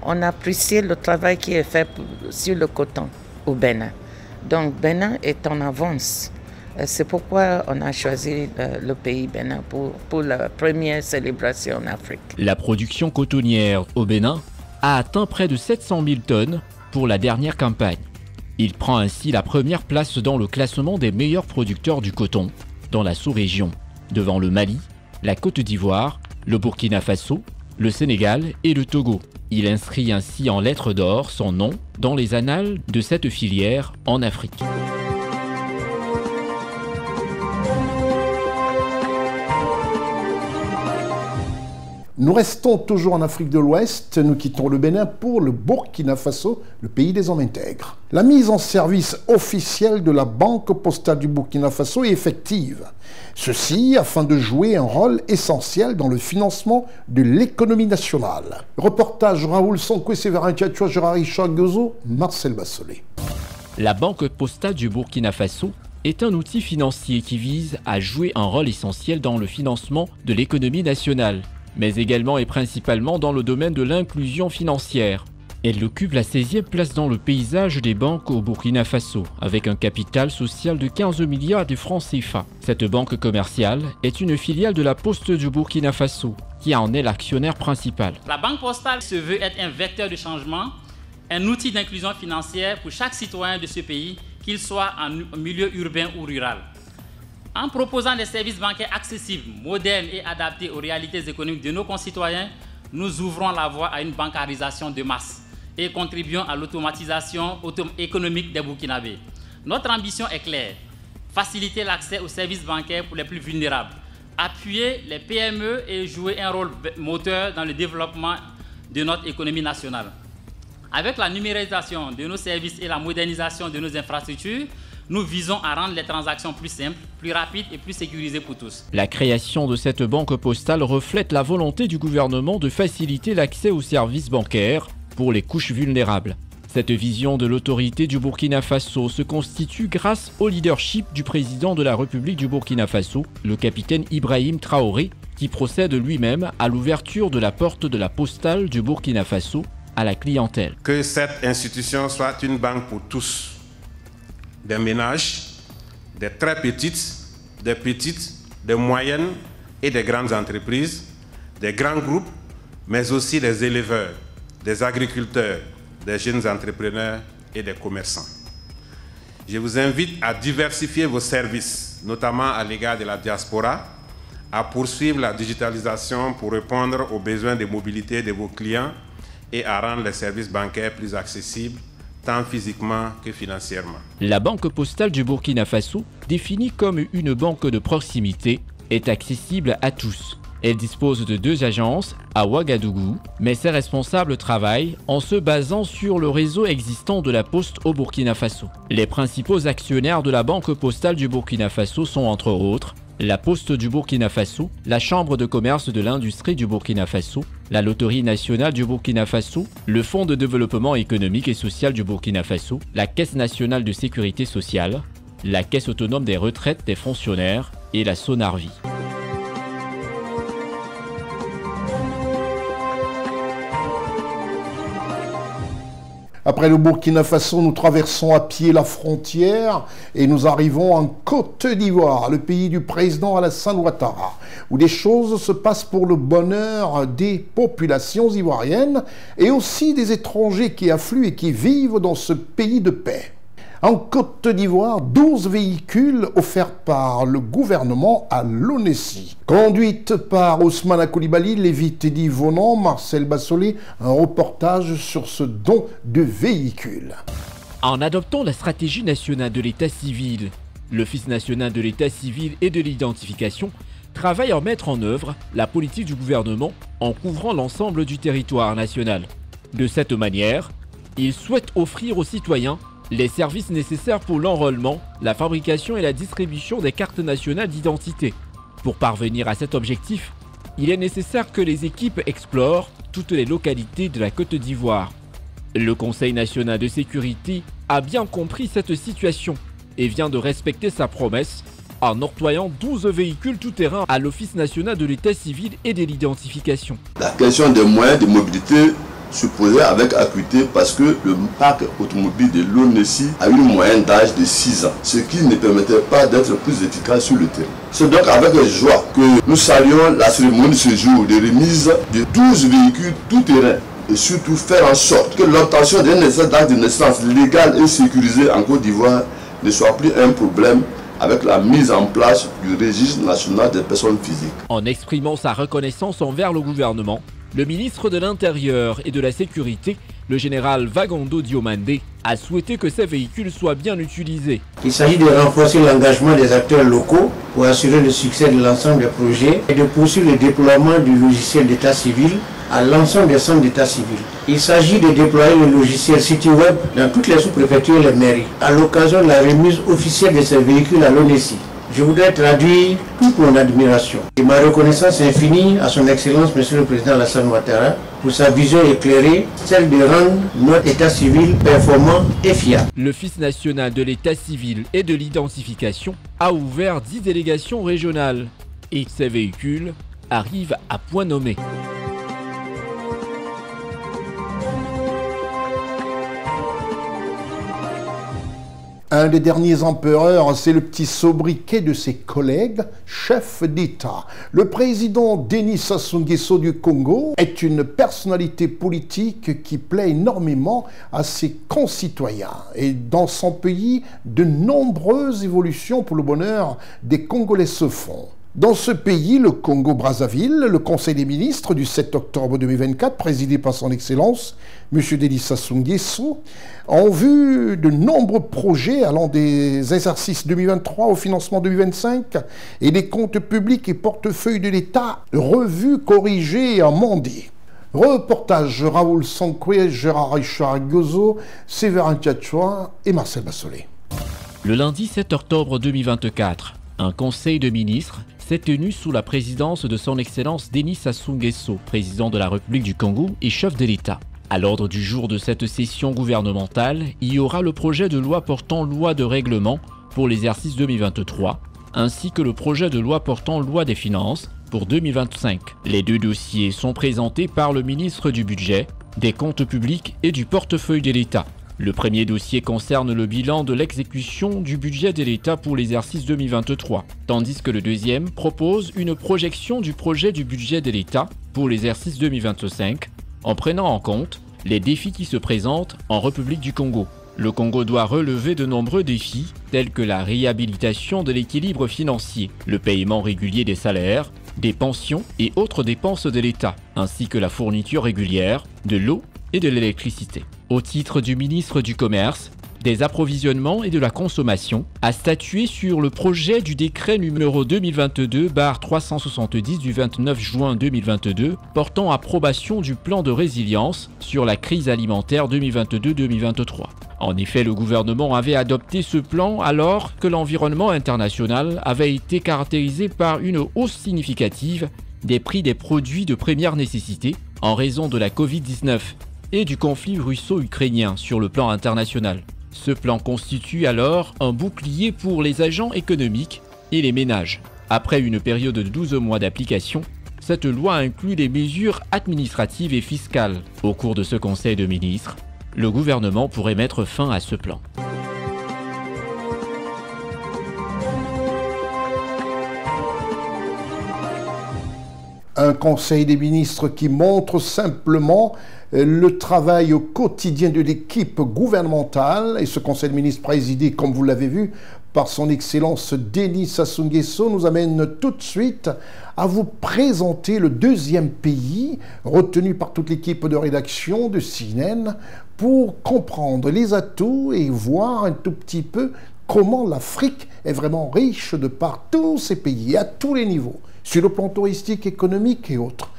On apprécie le travail qui est fait sur le coton au Bénin. Donc Bénin est en avance. C'est pourquoi on a choisi le pays Bénin pour la première célébration en Afrique. La production cotonnière au Bénin a atteint près de 700 000 tonnes pour la dernière campagne. Il prend ainsi la première place dans le classement des meilleurs producteurs du coton dans la sous-région, devant le Mali, la Côte d'Ivoire, le Burkina Faso, le Sénégal et le Togo. Il inscrit ainsi en lettres d'or son nom dans les annales de cette filière en Afrique. Nous restons toujours en Afrique de l'Ouest, nous quittons le Bénin pour le Burkina Faso, le pays des hommes intègres. La mise en service officielle de la Banque postale du Burkina Faso est effective. Ceci afin de jouer un rôle essentiel dans le financement de l'économie nationale. Reportage Raoul Sonkwe, Séverin Tchatchoua, Gérard Richard Gozo, Marcel Bassolé. La Banque postale du Burkina Faso est un outil financier qui vise à jouer un rôle essentiel dans le financement de l'économie nationale, mais également et principalement dans le domaine de l'inclusion financière. Elle occupe la 16e place dans le paysage des banques au Burkina Faso, avec un capital social de 15 milliards de francs CFA. Cette banque commerciale est une filiale de la Poste du Burkina Faso, qui en est l'actionnaire principal. La Banque postale se veut être un vecteur de changement, un outil d'inclusion financière pour chaque citoyen de ce pays, qu'il soit en milieu urbain ou rural. En proposant des services bancaires accessibles, modernes et adaptés aux réalités économiques de nos concitoyens, nous ouvrons la voie à une bancarisation de masse et contribuons à l'automatisation économique des Burkinabés. Notre ambition est claire, faciliter l'accès aux services bancaires pour les plus vulnérables, appuyer les PME et jouer un rôle moteur dans le développement de notre économie nationale. Avec la numérisation de nos services et la modernisation de nos infrastructures, nous visons à rendre les transactions plus simples, plus rapides et plus sécurisées pour tous. La création de cette banque postale reflète la volonté du gouvernement de faciliter l'accès aux services bancaires pour les couches vulnérables. Cette vision de l'autorité du Burkina Faso se constitue grâce au leadership du président de la République du Burkina Faso, le capitaine Ibrahim Traoré, qui procède lui-même à l'ouverture de la porte de la postale du Burkina Faso à la clientèle. Que cette institution soit une banque pour tous, des ménages, des très petites, des moyennes et des grandes entreprises, des grands groupes, mais aussi des éleveurs, des agriculteurs, des jeunes entrepreneurs et des commerçants. Je vous invite à diversifier vos services, notamment à l'égard de la diaspora, à poursuivre la digitalisation pour répondre aux besoins de mobilité de vos clients et à rendre les services bancaires plus accessibles, tant physiquement que financièrement. La Banque postale du Burkina Faso, définie comme une banque de proximité, est accessible à tous. Elle dispose de 2 agences à Ouagadougou, mais ses responsables travaillent en se basant sur le réseau existant de la Poste au Burkina Faso. Les principaux actionnaires de la Banque postale du Burkina Faso sont entre autres la Poste du Burkina Faso, la Chambre de commerce de l'industrie du Burkina Faso, la Loterie nationale du Burkina Faso, le Fonds de développement économique et social du Burkina Faso, la Caisse nationale de sécurité sociale, la Caisse autonome des retraites des fonctionnaires et la Sonarvie. Après le Burkina Faso, nous traversons à pied la frontière et nous arrivons en Côte d'Ivoire, le pays du président Alassane Ouattara, où des choses se passent pour le bonheur des populations ivoiriennes et aussi des étrangers qui affluent et qui vivent dans ce pays de paix. En Côte d'Ivoire, 12 véhicules offerts par le gouvernement à l'ONESI. Conduite par Ousmane Coulibaly, Lévi Teddy Vonan, Marcel Bassolé, un reportage sur ce don de véhicules. En adoptant la stratégie nationale de l'état civil, l'Office national de l'état civil et de l'identification travaille à mettre en œuvre la politique du gouvernement en couvrant l'ensemble du territoire national. De cette manière, il souhaite offrir aux citoyens les services nécessaires pour l'enrôlement, la fabrication et la distribution des cartes nationales d'identité. Pour parvenir à cet objectif, il est nécessaire que les équipes explorent toutes les localités de la Côte d'Ivoire. Le Conseil national de sécurité a bien compris cette situation et vient de respecter sa promesse en octroyant 12 véhicules tout-terrain à l'Office national de l'état civil et de l'identification. La question des moyens de mobilité se posait avec acuité parce que le parc automobile de l'ONESI a une moyenne d'âge de 6 ans, ce qui ne permettait pas d'être plus efficace sur le terrain. C'est donc avec joie que nous saluons la cérémonie de ce jour de remise de 12 véhicules tout-terrain et surtout faire en sorte que l'obtention d'un acte de naissance légal et sécurisé en Côte d'Ivoire ne soit plus un problème avec la mise en place du registre national des personnes physiques. En exprimant sa reconnaissance envers le gouvernement, le ministre de l'Intérieur et de la Sécurité, le général Vagondo Diomandé, a souhaité que ces véhicules soient bien utilisés. Il s'agit de renforcer l'engagement des acteurs locaux pour assurer le succès de l'ensemble des projets et de poursuivre le déploiement du logiciel d'état civil à l'ensemble des centres d'état civil. Il s'agit de déployer le logiciel CityWeb dans toutes les sous-préfectures et les mairies, à l'occasion de la remise officielle de ces véhicules à l'ONESI. Je voudrais traduire toute mon admiration et ma reconnaissance infinie à son Excellence Monsieur le Président Alassane Ouattara pour sa vision éclairée, celle de rendre notre état civil performant et fiable. L'Office national de l'état civil et de l'identification a ouvert 10 délégations régionales et ces véhicules arrivent à point nommé. Un des derniers empereurs, c'est le petit sobriquet de ses collègues, chefs d'État. Le président Denis Sassou Nguesso du Congo est une personnalité politique qui plaît énormément à ses concitoyens. Et dans son pays, de nombreuses évolutions pour le bonheur des Congolais se font. Dans ce pays, le Congo-Brazzaville, le Conseil des ministres du 7 octobre 2024, présidé par son Excellence, M. Denis Sassou Nguesso, ont vu de nombreux projets allant des exercices 2023 au financement 2025 et des comptes publics et portefeuilles de l'État revus, corrigés et amendés. Reportage Raoul Sankoué, Gérard Richard Gozo, Séverin Tchatchoua et Marcel Bassolé. Le lundi 7 octobre 2024, un conseil de ministres s'est tenu sous la présidence de son Excellence Denis Sassou Nguesso, président de la République du Congo et chef de l'État. À l'ordre du jour de cette session gouvernementale, il y aura le projet de loi portant loi de règlement pour l'exercice 2023, ainsi que le projet de loi portant loi des finances pour 2025. Les deux dossiers sont présentés par le ministre du Budget, des Comptes publics et du portefeuille de l'État. Le premier dossier concerne le bilan de l'exécution du budget de l'État pour l'exercice 2023, tandis que le deuxième propose une projection du projet du budget de l'État pour l'exercice 2025, en prenant en compte les défis qui se présentent en République du Congo. Le Congo doit relever de nombreux défis, tels que la réhabilitation de l'équilibre financier, le paiement régulier des salaires, des pensions et autres dépenses de l'État, ainsi que la fourniture régulière de l'eau et de l'électricité. Au titre du ministre du Commerce, des approvisionnements et de la consommation, a statué sur le projet du décret numéro 2022/370 du 29 juin 2022 portant approbation du plan de résilience sur la crise alimentaire 2022-2023. En effet, le gouvernement avait adopté ce plan alors que l'environnement international avait été caractérisé par une hausse significative des prix des produits de première nécessité en raison de la Covid-19 et du conflit russo-ukrainien sur le plan international. Ce plan constitue alors un bouclier pour les agents économiques et les ménages. Après une période de 12 mois d'application, cette loi inclut des mesures administratives et fiscales. Au cours de ce conseil de ministres, le gouvernement pourrait mettre fin à ce plan. Un conseil des ministres qui montre simplement le travail au quotidien de l'équipe gouvernementale. Et ce conseil des ministres présidé, comme vous l'avez vu, par son Excellence Denis Sassou Nguesso, nous amène tout de suite à vous présenter le deuxième pays retenu par toute l'équipe de rédaction de CNN pour comprendre les atouts et voir un tout petit peu comment l'Afrique est vraiment riche de par tous ces pays, à tous les niveaux, sur le plan touristique, économique et autres.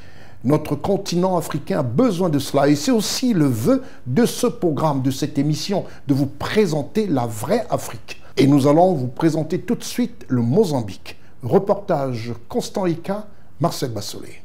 Notre continent africain a besoin de cela et c'est aussi le vœu de ce programme, de cette émission, de vous présenter la vraie Afrique. Et nous allons vous présenter tout de suite le Mozambique. Reportage Constant Rica, Marcel Bassolé.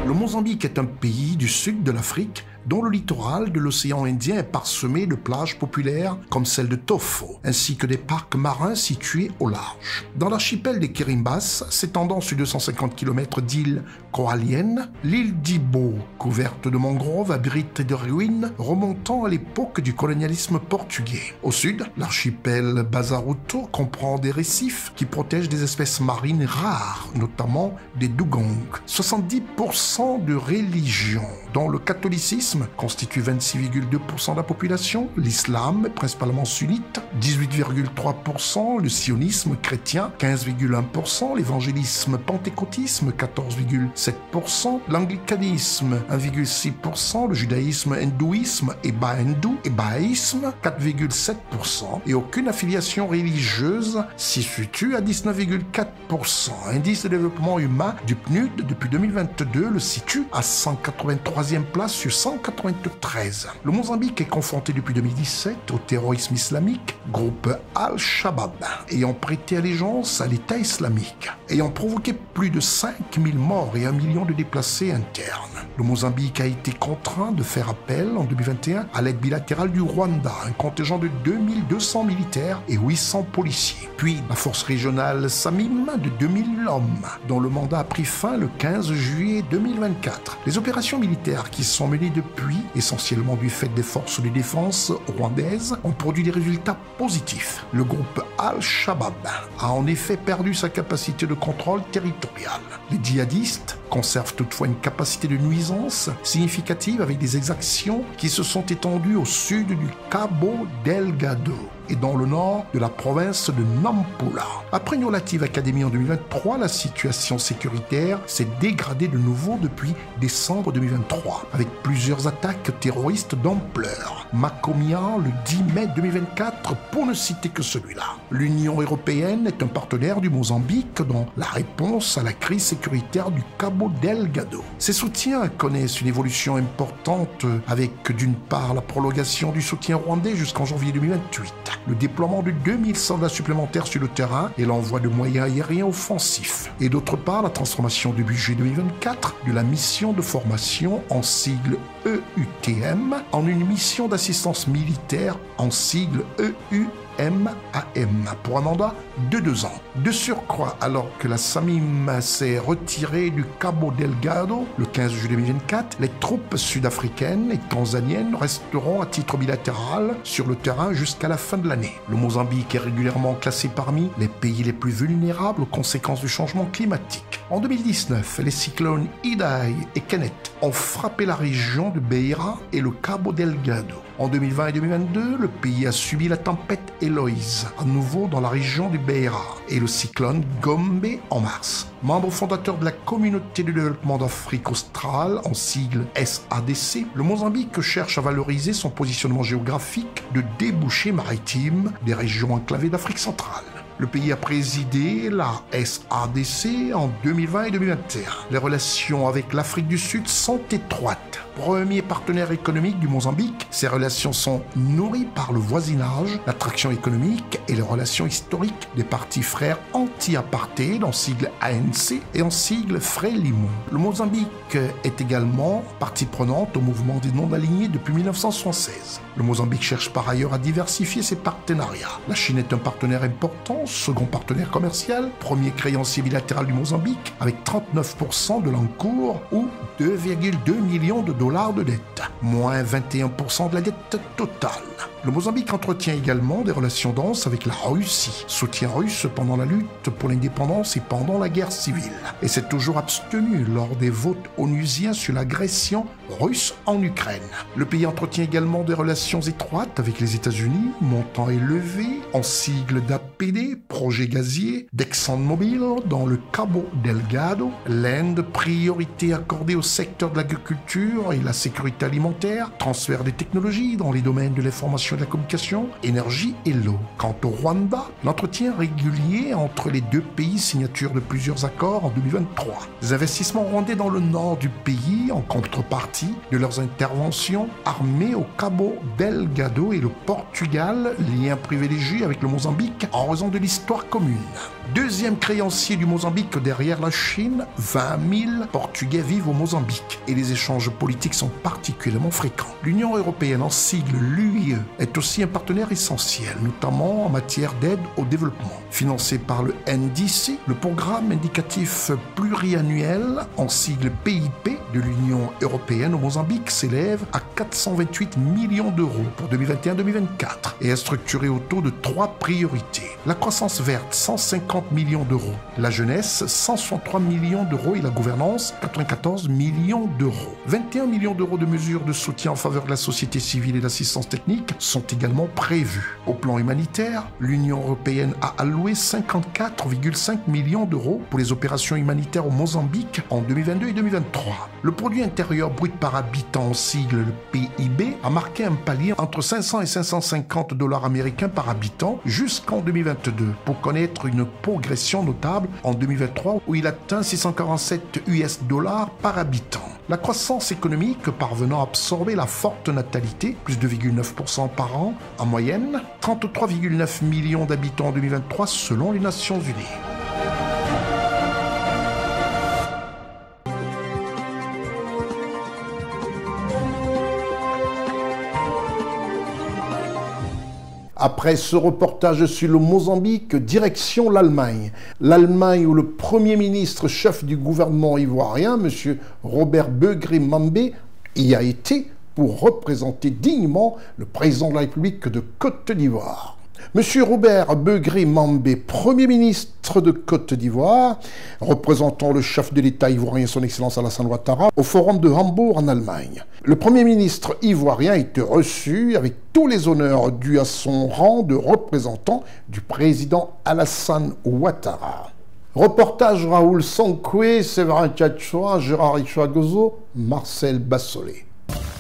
Le Mozambique est un pays du sud de l'Afrique dont le littoral de l'océan Indien est parsemé de plages populaires comme celle de Tofo, ainsi que des parcs marins situés au large. Dans l'archipel des Quirimbas, s'étendant sur 250 km d'îles coralliennes, l'île d'Ibo, couverte de mangroves, abrite de ruines remontant à l'époque du colonialisme portugais. Au sud, l'archipel Bazaruto comprend des récifs qui protègent des espèces marines rares, notamment des dugongs. 70% de religion, dont le catholicisme constitue 26,2% de la population, l'islam, principalement sunnite, 18,3%, le sionisme chrétien, 15,1%, l'évangélisme pentecôtisme, 14,7%, l'anglicanisme, 1,6%, le judaïsme, hindouisme, hébaïsme, 4,7%, et aucune affiliation religieuse s'y situe à 19,4%. Indice de développement humain du PNUD depuis 2022 le situe à 183e place sur 193. Le Mozambique est confronté depuis 2017 au terrorisme islamique, groupe Al-Shabaab, ayant prêté allégeance à l'État islamique, ayant provoqué plus de 5000 morts et 1 million de déplacés internes. Le Mozambique a été contraint de faire appel en 2021 à l'aide bilatérale du Rwanda, un contingent de 2200 militaires et 800 policiers. Puis la force régionale Samim de 2000 hommes, dont le mandat a pris fin le 15 juillet 2024. Les opérations militaires qui sont menées depuis, essentiellement du fait des forces de défense rwandaises, ont produit des résultats positifs. Le groupe Al-Shabaab a en effet perdu sa capacité de contrôle territorial. Les djihadistes conservent toutefois une capacité de nuisance significative avec des exactions qui se sont étendues au sud du Cabo Delgado et dans le nord de la province de Nampula. Après une relative accalmie en 2023, la situation sécuritaire s'est dégradée de nouveau depuis décembre 2023, avec plusieurs attaques terroristes d'ampleur. Macomia le 10 mai 2024, pour ne citer que celui-là. L'Union européenne est un partenaire du Mozambique dans la réponse à la crise sécuritaire du Cabo Delgado. Ces soutiens connaissent une évolution importante avec d'une part la prolongation du soutien rwandais jusqu'en janvier 2028, le déploiement de 2000 soldats supplémentaires sur le terrain et l'envoi de moyens aériens offensifs, et d'autre part la transformation du budget 2024 de la mission de formation en sigle EUTM en une mission d'assistance militaire en sigle EUMAM pour un mandat de 2 ans. De surcroît, alors que la Samim s'est retirée du Cabo Delgado le 15 juillet 2024, les troupes sud-africaines et tanzaniennes resteront à titre bilatéral sur le terrain jusqu'à la fin de l'année. Le Mozambique est régulièrement classé parmi les pays les plus vulnérables aux conséquences du changement climatique. En 2019, les cyclones Idai et Kenneth ont frappé la région de Beira et le Cabo Delgado. En 2020 et 2022, le pays a subi la tempête Eloise, à nouveau dans la région du Beira, et le cyclone Gombe en mars. Membre fondateur de la Communauté de développement d'Afrique australe, en sigle SADC, le Mozambique cherche à valoriser son positionnement géographique de débouché maritime des régions enclavées d'Afrique centrale. Le pays a présidé la SADC en 2020 et 2021. Les relations avec l'Afrique du Sud sont étroites. Premier partenaire économique du Mozambique, ces relations sont nourries par le voisinage, l'attraction économique et les relations historiques des partis frères anti-apartheid en sigle ANC et en sigle Frelimo. Le Mozambique est également partie prenante au mouvement des non-alignés depuis 1976. Le Mozambique cherche par ailleurs à diversifier ses partenariats. La Chine est un partenaire important, second partenaire commercial, premier créancier bilatéral du Mozambique avec 39% de l'encours ou 2,2 millions de dollars de dette, moins 21% de la dette totale. Le Mozambique entretient également des relations denses avec la Russie, soutien russe pendant la lutte pour l'indépendance et pendant la guerre civile, et s'est toujours abstenu lors des votes onusiens sur l'agression russe en Ukraine. Le pays entretient également des relations étroites avec les États-Unis, montant élevé en sigle d'APD Guinée, projet gazier d'ExxonMobil dans le Cabo Delgado, l'Inde, priorité accordée au secteur de l'agriculture et la sécurité alimentaire, transfert des technologies dans les domaines de l'information et de la communication, énergie et l'eau. Quant au Rwanda, l'entretien régulier entre les deux pays, signature de plusieurs accords en 2023. Les investissements rwandais dans le nord du pays en contrepartie de leurs interventions armées au Cabo Delgado et le Portugal, lien privilégié avec le Mozambique en raison de l'histoire commune. Deuxième créancier du Mozambique derrière la Chine, 20 000 Portugais vivent au Mozambique et les échanges politiques sont particulièrement fréquents. L'Union européenne, en sigle l'UE, est aussi un partenaire essentiel, notamment en matière d'aide au développement. Financé par le NDC, le programme indicatif pluriannuel, en sigle PIP, de l'Union européenne au Mozambique s'élève à 428 millions d'euros pour 2021-2024 et est structuré autour de 3 priorités. La croissance verte, 150 millions d'euros. La jeunesse, 163 millions d'euros et la gouvernance, 94 millions d'euros. 21 millions d'euros de mesures de soutien en faveur de la société civile et d'assistance technique sont également prévues. Au plan humanitaire, l'Union européenne a alloué 54,5 millions d'euros pour les opérations humanitaires au Mozambique en 2022 et 2023. Le produit intérieur brut par habitant, en sigle le PIB, a marqué un palier entre 500 et 550 dollars américains par habitant jusqu'en 2022 pour connaître une progression notable en 2023 où il atteint 647 US dollars par habitant. La croissance économique parvenant à absorber la forte natalité, plus de 2,9% par an en moyenne, 33,9 millions d'habitants en 2023 selon les Nations Unies. Après ce reportage sur le Mozambique, direction l'Allemagne. L'Allemagne où le Premier ministre chef du gouvernement ivoirien, M. Robert Begré-Mambé, y a été pour représenter dignement le président de la République de Côte d'Ivoire. M. Robert Begré-Mambé, Premier ministre de Côte d'Ivoire, représentant le chef de l'État ivoirien, son Excellence Alassane Ouattara, au Forum de Hambourg en Allemagne. Le Premier ministre ivoirien a été reçu avec tous les honneurs dus à son rang de représentant du président Alassane Ouattara. Reportage Raoul Sankoué, Séverin Tchatchoua, Gérard Ichouagozo, Marcel Bassolé.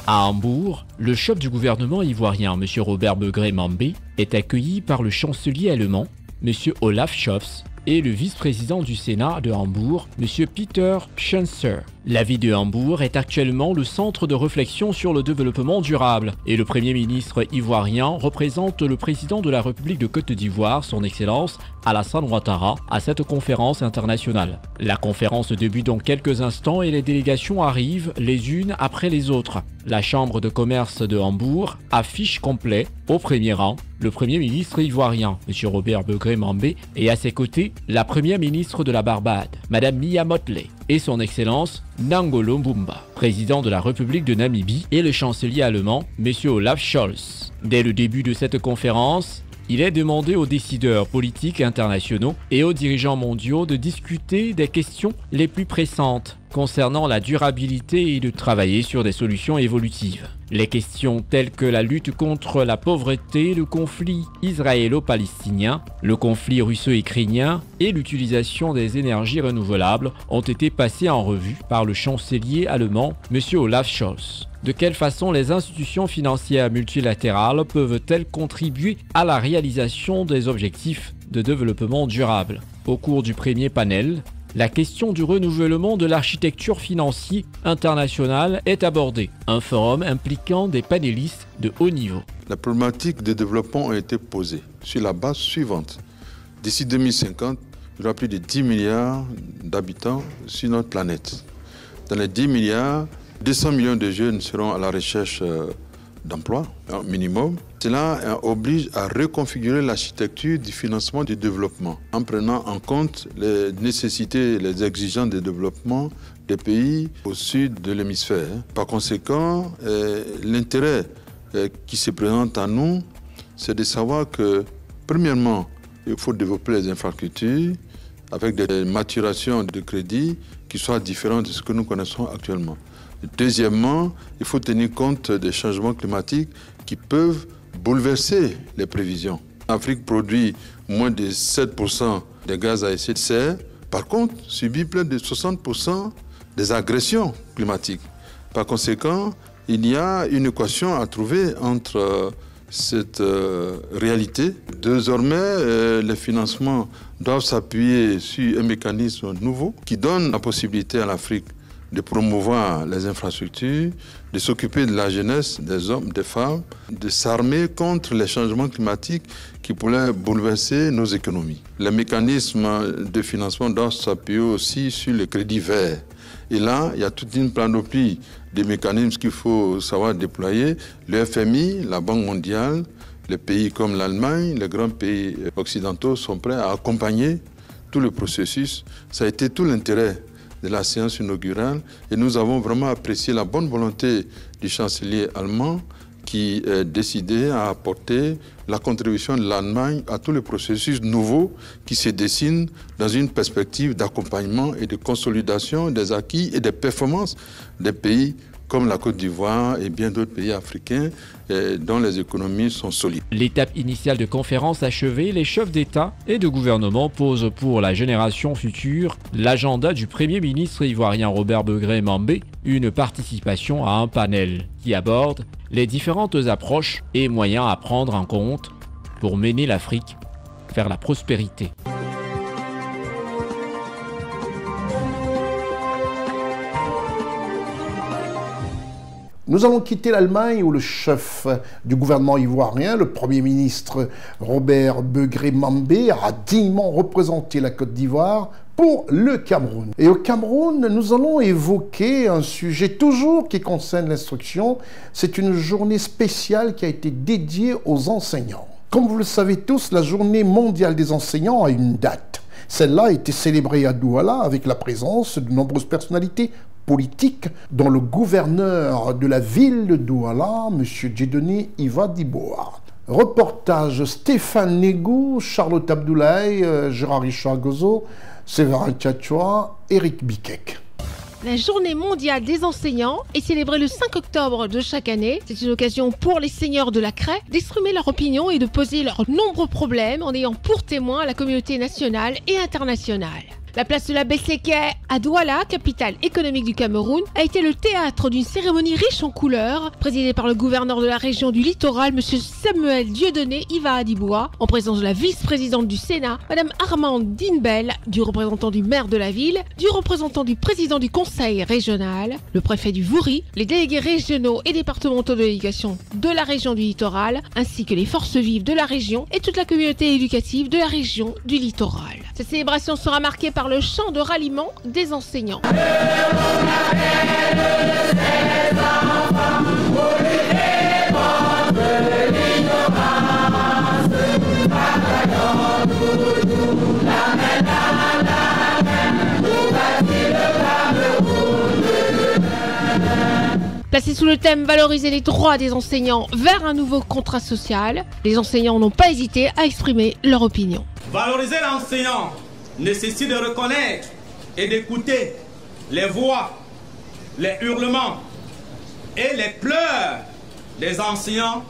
À Hambourg, le chef du gouvernement ivoirien, M. Robert Begré-Mambé, est accueilli par le chancelier allemand, M. Olaf Scholz, et le vice-président du Sénat de Hambourg, M. Peter Schunzer. La ville de Hambourg est actuellement le centre de réflexion sur le développement durable et le Premier ministre ivoirien représente le président de la République de Côte d'Ivoire, son Excellence Alassane Ouattara, à cette conférence internationale. La conférence débute dans quelques instants et les délégations arrivent les unes après les autres. La Chambre de commerce de Hambourg affiche complet, au premier rang, le Premier ministre ivoirien, M. Robert Begré-Mambé, et à ses côtés, la Première ministre de la Barbade, Mme Mia Mottley, et son Excellence Nangolo Mbumba, président de la République de Namibie, et le chancelier allemand, M. Olaf Scholz. Dès le début de cette conférence, il est demandé aux décideurs politiques internationaux et aux dirigeants mondiaux de discuter des questions les plus pressantes concernant la durabilité et de travailler sur des solutions évolutives. Les questions telles que la lutte contre la pauvreté, le conflit israélo-palestinien, le conflit russo-ukrainien et l'utilisation des énergies renouvelables ont été passées en revue par le chancelier allemand M. Olaf Scholz. De quelle façon les institutions financières multilatérales peuvent-elles contribuer à la réalisation des objectifs de développement durable? Au cours du premier panel, la question du renouvellement de l'architecture financière internationale est abordée. Un forum impliquant des panélistes de haut niveau. La problématique de développement a été posée sur la base suivante. D'ici 2050, il y aura plus de 10 milliards d'habitants sur notre planète. Dans les 10 milliards, 200 millions de jeunes seront à la recherche d'emploi, un minimum. Cela oblige à reconfigurer l'architecture du financement du développement en prenant en compte les nécessités et les exigences de développement des pays au sud de l'hémisphère. Par conséquent, l'intérêt qui se présente à nous, c'est de savoir que, premièrement, il faut développer les infrastructures avec des maturations de crédit qui soient différentes de ce que nous connaissons actuellement. Deuxièmement, il faut tenir compte des changements climatiques qui peuvent bouleverser les prévisions. L'Afrique produit moins de 7% des gaz à effet de serre. Par contre, subit plus de 60% des agressions climatiques. Par conséquent, il y a une équation à trouver entre cette réalité. Désormais, les financements doivent s'appuyer sur un mécanisme nouveau qui donne la possibilité à l'Afrique de promouvoir les infrastructures, de s'occuper de la jeunesse, des hommes, des femmes, de s'armer contre les changements climatiques qui pourraient bouleverser nos économies. Les mécanismes de financement doivent s'appuyer aussi sur le crédit vert. Et là, il y a toute une panoplie de mécanismes qu'il faut savoir déployer. Le FMI, la Banque mondiale, les pays comme l'Allemagne, les grands pays occidentaux sont prêts à accompagner tout le processus. Ça a été tout l'intérêt de la séance inaugurale et nous avons vraiment apprécié la bonne volonté du chancelier allemand qui est décidé à apporter la contribution de l'Allemagne à tous les processus nouveaux qui se dessinent dans une perspective d'accompagnement et de consolidation des acquis et des performances des pays comme la Côte d'Ivoire et bien d'autres pays africains dont les économies sont solides. L'étape initiale de conférence achevée, les chefs d'État et de gouvernement posent pour la génération future l'agenda du Premier ministre ivoirien Robert Begré-Mambé, une participation à un panel qui aborde les différentes approches et moyens à prendre en compte pour mener l'Afrique vers la prospérité. Nous allons quitter l'Allemagne où le chef du gouvernement ivoirien, le Premier ministre Robert Begré-Mambé, a dignement représenté la Côte d'Ivoire pour le Cameroun. Et au Cameroun, nous allons évoquer un sujet toujours qui concerne l'instruction. C'est une journée spéciale qui a été dédiée aux enseignants. Comme vous le savez tous, la journée mondiale des enseignants a une date. Celle-là a été célébrée à Douala avec la présence de nombreuses personnalités politiques, dont le gouverneur de la ville de Douala, M. Dieudonné Iva Diboa. Reportage Stéphane Négou, Charlotte Abdoulaye, Gérard Richard Gozo, Séverin Tchatchoua, Eric Bikek. La journée mondiale des enseignants est célébrée le 5 octobre de chaque année. C'est une occasion pour les seigneurs de la craie d'exprimer leur opinion et de poser leurs nombreux problèmes en ayant pour témoin la communauté nationale et internationale. La place de la Besseke à Douala, capitale économique du Cameroun, a été le théâtre d'une cérémonie riche en couleurs, présidée par le gouverneur de la région du littoral, M. Samuel Dieudonné Iva Adiboua, en présence de la vice-présidente du Sénat, Mme Armande Dinbel, du représentant du maire de la ville, du représentant du président du conseil régional, le préfet du Vouri, les délégués régionaux et départementaux de l'éducation de la région du littoral, ainsi que les forces vives de la région et toute la communauté éducative de la région du littoral. Cette célébration sera marquée par le chant de ralliement des enseignants. Placé sous le thème « Valoriser les droits des enseignants vers un nouveau contrat social », les enseignants n'ont pas hésité à exprimer leur opinion. Valoriser l'enseignant nécessite de reconnaître et d'écouter les voix, les hurlements et les pleurs des enseignants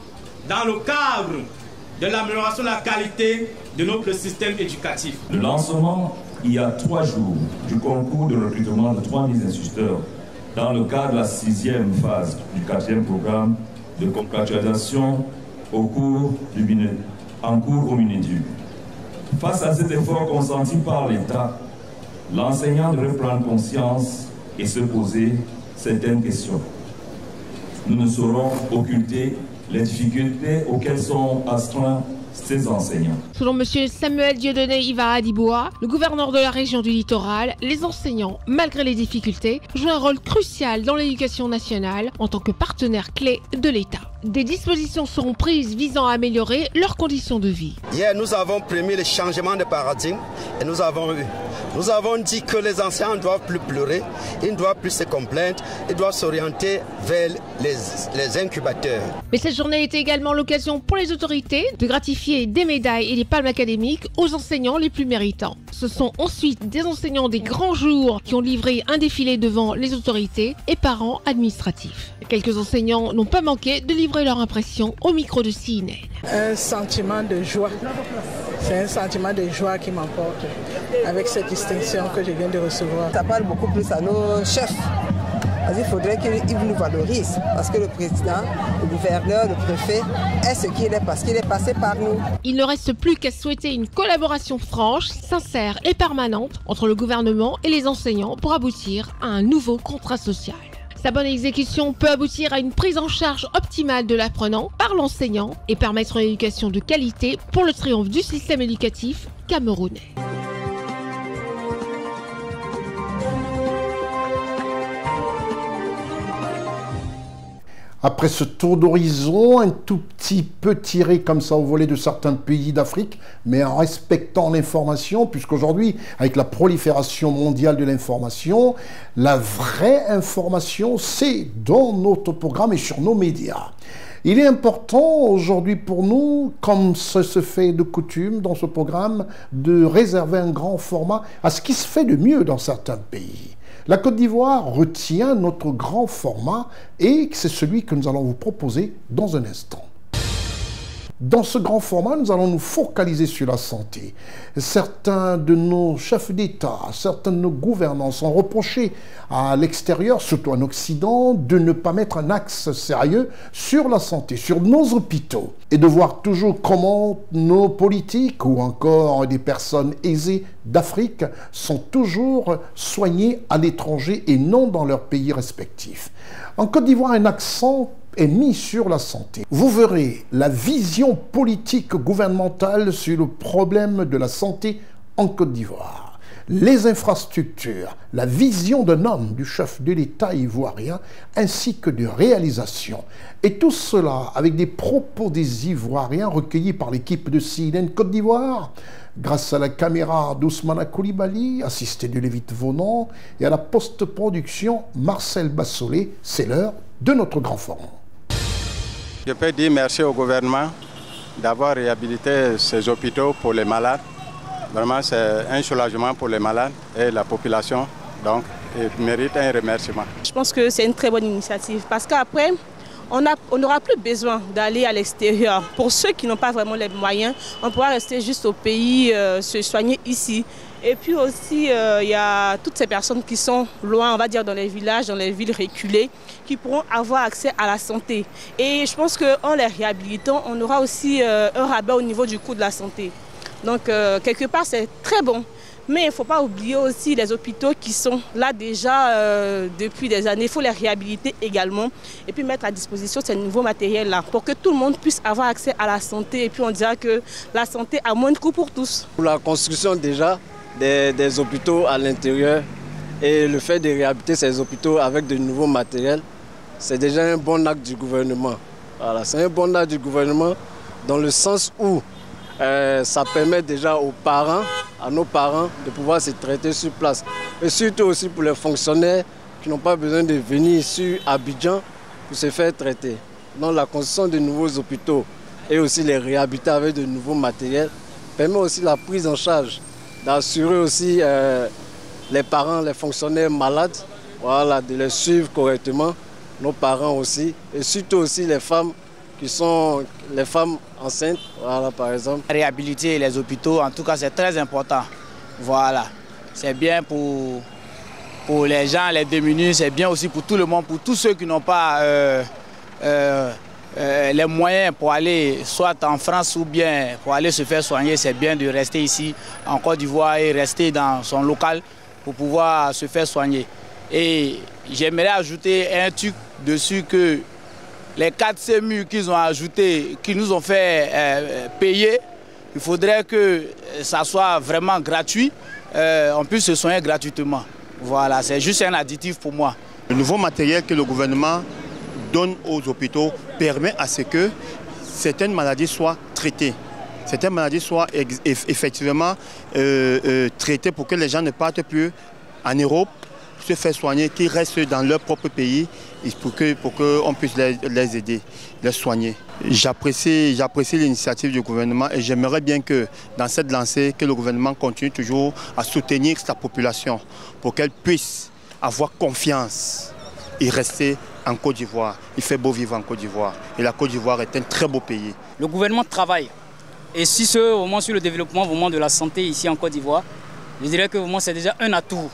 dans le cadre de l'amélioration de la qualité de notre système éducatif. Le lancement, il y a 3 jours, du concours de recrutement de 3000 instituteurs dans le cadre de la 6e phase du 4e programme de contractualisation en cours au Minédu. Face à cet effort consenti par l'État, l'enseignant devrait prendre conscience et se poser certaines questions. Nous ne saurons occulter les difficultés auxquelles sont astreints ces enseignants. Selon M. Samuel Dieudonné Iva Adiboua, le gouverneur de la région du littoral, les enseignants, malgré les difficultés, jouent un rôle crucial dans l'éducation nationale en tant que partenaire clé de l'État. Des dispositions seront prises visant à améliorer leurs conditions de vie. Hier, nous avons promis le changement de paradigme et nous avons eu. Nous avons dit que les enseignants ne doivent plus pleurer, ils ne doivent plus se complaindre, ils doivent s'orienter vers les incubateurs. Mais cette journée était également l'occasion pour les autorités de gratifier des médailles et des palmes académiques aux enseignants les plus méritants. Ce sont ensuite des enseignants des grands jours qui ont livré un défilé devant les autorités et parents administratifs. Quelques enseignants n'ont pas manqué de livrer leur impression au micro de CNN. Un sentiment de joie. C'est un sentiment de joie qui m'emporte avec cette distinction que je viens de recevoir. Ça parle beaucoup plus à nos chefs. Il faudrait qu'ils nous valorisent parce que le président, le gouverneur, le préfet est ce qu'il est parce qu'il est passé par nous. Il ne reste plus qu'à souhaiter une collaboration franche, sincère et permanente entre le gouvernement et les enseignants pour aboutir à un nouveau contrat social. Sa bonne exécution peut aboutir à une prise en charge optimale de l'apprenant par l'enseignant et permettre une éducation de qualité pour le triomphe du système éducatif camerounais. Après ce tour d'horizon, un tout petit peu tiré comme ça au volet de certains pays d'Afrique, mais en respectant l'information, puisqu'aujourd'hui, avec la prolifération mondiale de l'information, la vraie information, c'est dans notre programme et sur nos médias. Il est important aujourd'hui pour nous, comme ce se fait de coutume dans ce programme, de réserver un grand format à ce qui se fait de mieux dans certains pays. La Côte d'Ivoire retient notre grand format et c'est celui que nous allons vous proposer dans un instant. Dans ce grand format, nous allons nous focaliser sur la santé. Certains de nos chefs d'État, certains de nos gouvernants sont reprochés à l'extérieur, surtout en Occident, de ne pas mettre un axe sérieux sur la santé, sur nos hôpitaux, et de voir toujours comment nos politiques ou encore des personnes aisées d'Afrique sont toujours soignées à l'étranger et non dans leur pays respectifs. En Côte d'Ivoire, un accent est mis sur la santé. Vous verrez la vision politique gouvernementale sur le problème de la santé en Côte d'Ivoire. Les infrastructures, la vision d'un homme, du chef de l'État ivoirien, ainsi que de réalisations. Et tout cela avec des propos des Ivoiriens recueillis par l'équipe de CNN Côte d'Ivoire, grâce à la caméra d'Ousmane Koulibaly, assisté de Lévite Vonon, et à la post-production Marcel Bassolé. C'est l'heure de notre grand forum. Je peux dire merci au gouvernement d'avoir réhabilité ces hôpitaux pour les malades. Vraiment, c'est un soulagement pour les malades et la population. Donc, il mérite un remerciement. Je pense que c'est une très bonne initiative parce qu'après, on n'aura plus besoin d'aller à l'extérieur. Pour ceux qui n'ont pas vraiment les moyens, on pourra rester juste au pays, se soigner ici. Et puis aussi, il y a toutes ces personnes qui sont loin, on va dire dans les villages, dans les villes reculées, qui pourront avoir accès à la santé. Et je pense qu'en les réhabilitant, on aura aussi un rabais au niveau du coût de la santé. Donc, quelque part, c'est très bon. Mais il ne faut pas oublier aussi les hôpitaux qui sont là déjà depuis des années. Il faut les réhabiliter également et puis mettre à disposition ces nouveaux matériels-là pour que tout le monde puisse avoir accès à la santé. Et puis on dira que la santé a moins de coûts pour tous. Pour la construction déjà des hôpitaux à l'intérieur et le fait de réhabiliter ces hôpitaux avec de nouveaux matériels, c'est déjà un bon acte du gouvernement. Voilà, c'est un bon acte du gouvernement dans le sens où ça permet déjà aux parents, à nos parents, de pouvoir se traiter sur place. Et surtout aussi pour les fonctionnaires qui n'ont pas besoin de venir sur Abidjan pour se faire traiter. Donc la construction de nouveaux hôpitaux et aussi les réhabiliter avec de nouveaux matériels permet aussi la prise en charge, d'assurer aussi les parents, les fonctionnaires malades, voilà, de les suivre correctement, nos parents aussi, et surtout aussi les femmes qui sont les femmes enceintes, voilà, par exemple. Réhabiliter les hôpitaux, en tout cas, c'est très important. Voilà, c'est bien pour les gens, les démunis, c'est bien aussi pour tout le monde, pour tous ceux qui n'ont pas les moyens pour aller soit en France ou bien pour aller se faire soigner. C'est bien de rester ici en Côte d'Ivoire et rester dans son local pour pouvoir se faire soigner. Et j'aimerais ajouter un truc dessus que les 4 CMU qu'ils ont ajouté, qui nous ont fait payer, il faudrait que ça soit vraiment gratuit, on puisse se soigner gratuitement. Voilà, c'est juste un additif pour moi. Le nouveau matériel que le gouvernement donne aux hôpitaux permet à ce que certaines maladies soient traitées. Certaines maladies soient effectivement traitées pour que les gens ne partent plus en Europe se faire soigner, qui restent dans leur propre pays pour qu'on puisse les aider, les soigner. J'apprécie l'initiative du gouvernement et j'aimerais bien que dans cette lancée, que le gouvernement continue toujours à soutenir sa population pour qu'elle puisse avoir confiance et rester en Côte d'Ivoire. Il fait beau vivre en Côte d'Ivoire et la Côte d'Ivoire est un très beau pays. Le gouvernement travaille et si au moins sur le développement de la santé ici en Côte d'Ivoire, je dirais que c'est déjà un atout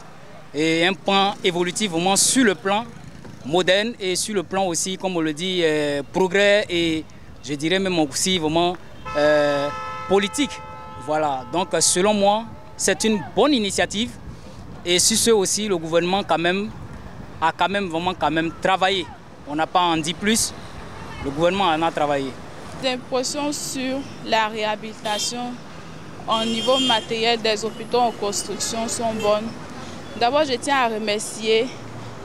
et un point évolutif vraiment sur le plan moderne et sur le plan aussi, comme on le dit, progrès et je dirais même aussi vraiment politique. Voilà, donc selon moi, c'est une bonne initiative et sur ce aussi, le gouvernement a vraiment travaillé. On n'a pas en dit plus, le gouvernement en a travaillé. Des impressions sur la réhabilitation au niveau matériel des hôpitaux en construction sont bonnes. D'abord, je tiens à remercier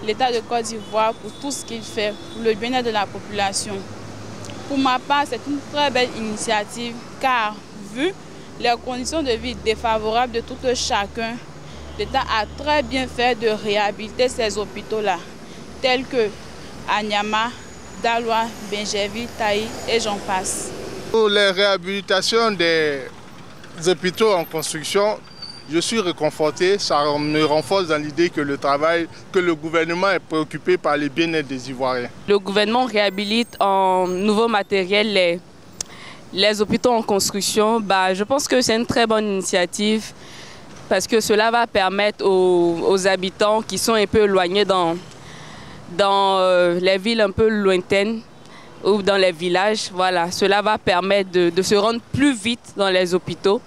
l'État de Côte d'Ivoire pour tout ce qu'il fait pour le bien-être de la population. Pour ma part, c'est une très belle initiative car, vu les conditions de vie défavorables de tout chacun, l'État a très bien fait de réhabiliter ces hôpitaux-là, tels que Anyama, Daloa, Benjerville, Taï et j'en passe. Pour les réhabilitations des hôpitaux en construction, je suis réconforté, ça me renforce dans l'idée que le gouvernement est préoccupé par le bien-être des Ivoiriens. Le gouvernement réhabilite en nouveau matériel les hôpitaux en construction. Je pense que c'est une très bonne initiative parce que cela va permettre aux habitants qui sont un peu éloignés dans les villes un peu lointaines ou dans les villages, voilà, cela va permettre de se rendre plus vite dans les hôpitaux.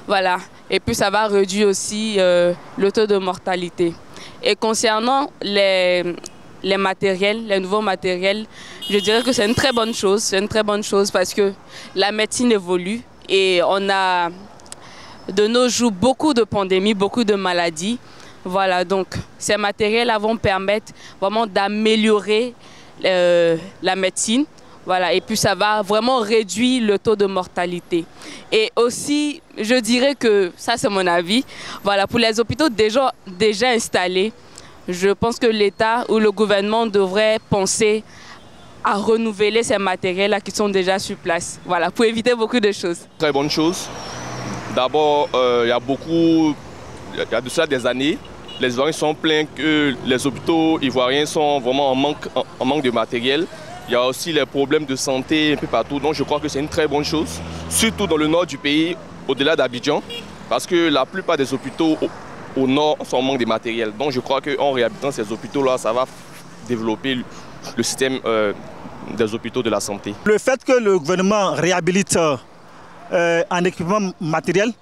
Voilà. Et puis ça va réduire aussi le taux de mortalité. Et concernant les matériels, les nouveaux matériels, je dirais que c'est une très bonne chose. C'est une très bonne chose parce que la médecine évolue et on a de nos jours beaucoup de pandémies, beaucoup de maladies. Voilà, donc ces matériels-là vont permettre vraiment d'améliorer la médecine. Voilà, et puis ça va vraiment réduire le taux de mortalité. Et aussi, je dirais que, ça c'est mon avis, voilà, pour les hôpitaux déjà installés, je pense que l'État ou le gouvernement devrait penser à renouveler ces matériels-là qui sont déjà sur place. Voilà, pour éviter beaucoup de choses. Très bonne chose. D'abord, il y a de cela des années, les Ivoiriens sont plaints que les hôpitaux ivoiriens sont vraiment en manque de matériel. Il y a aussi les problèmes de santé un peu partout, donc je crois que c'est une très bonne chose, surtout dans le nord du pays, au-delà d'Abidjan, parce que la plupart des hôpitaux au nord sont en manque de matériel. Donc je crois qu'en réhabilitant ces hôpitaux-là, ça va développer le système des hôpitaux de la santé. Le fait que le gouvernement réhabilite en équipement matériel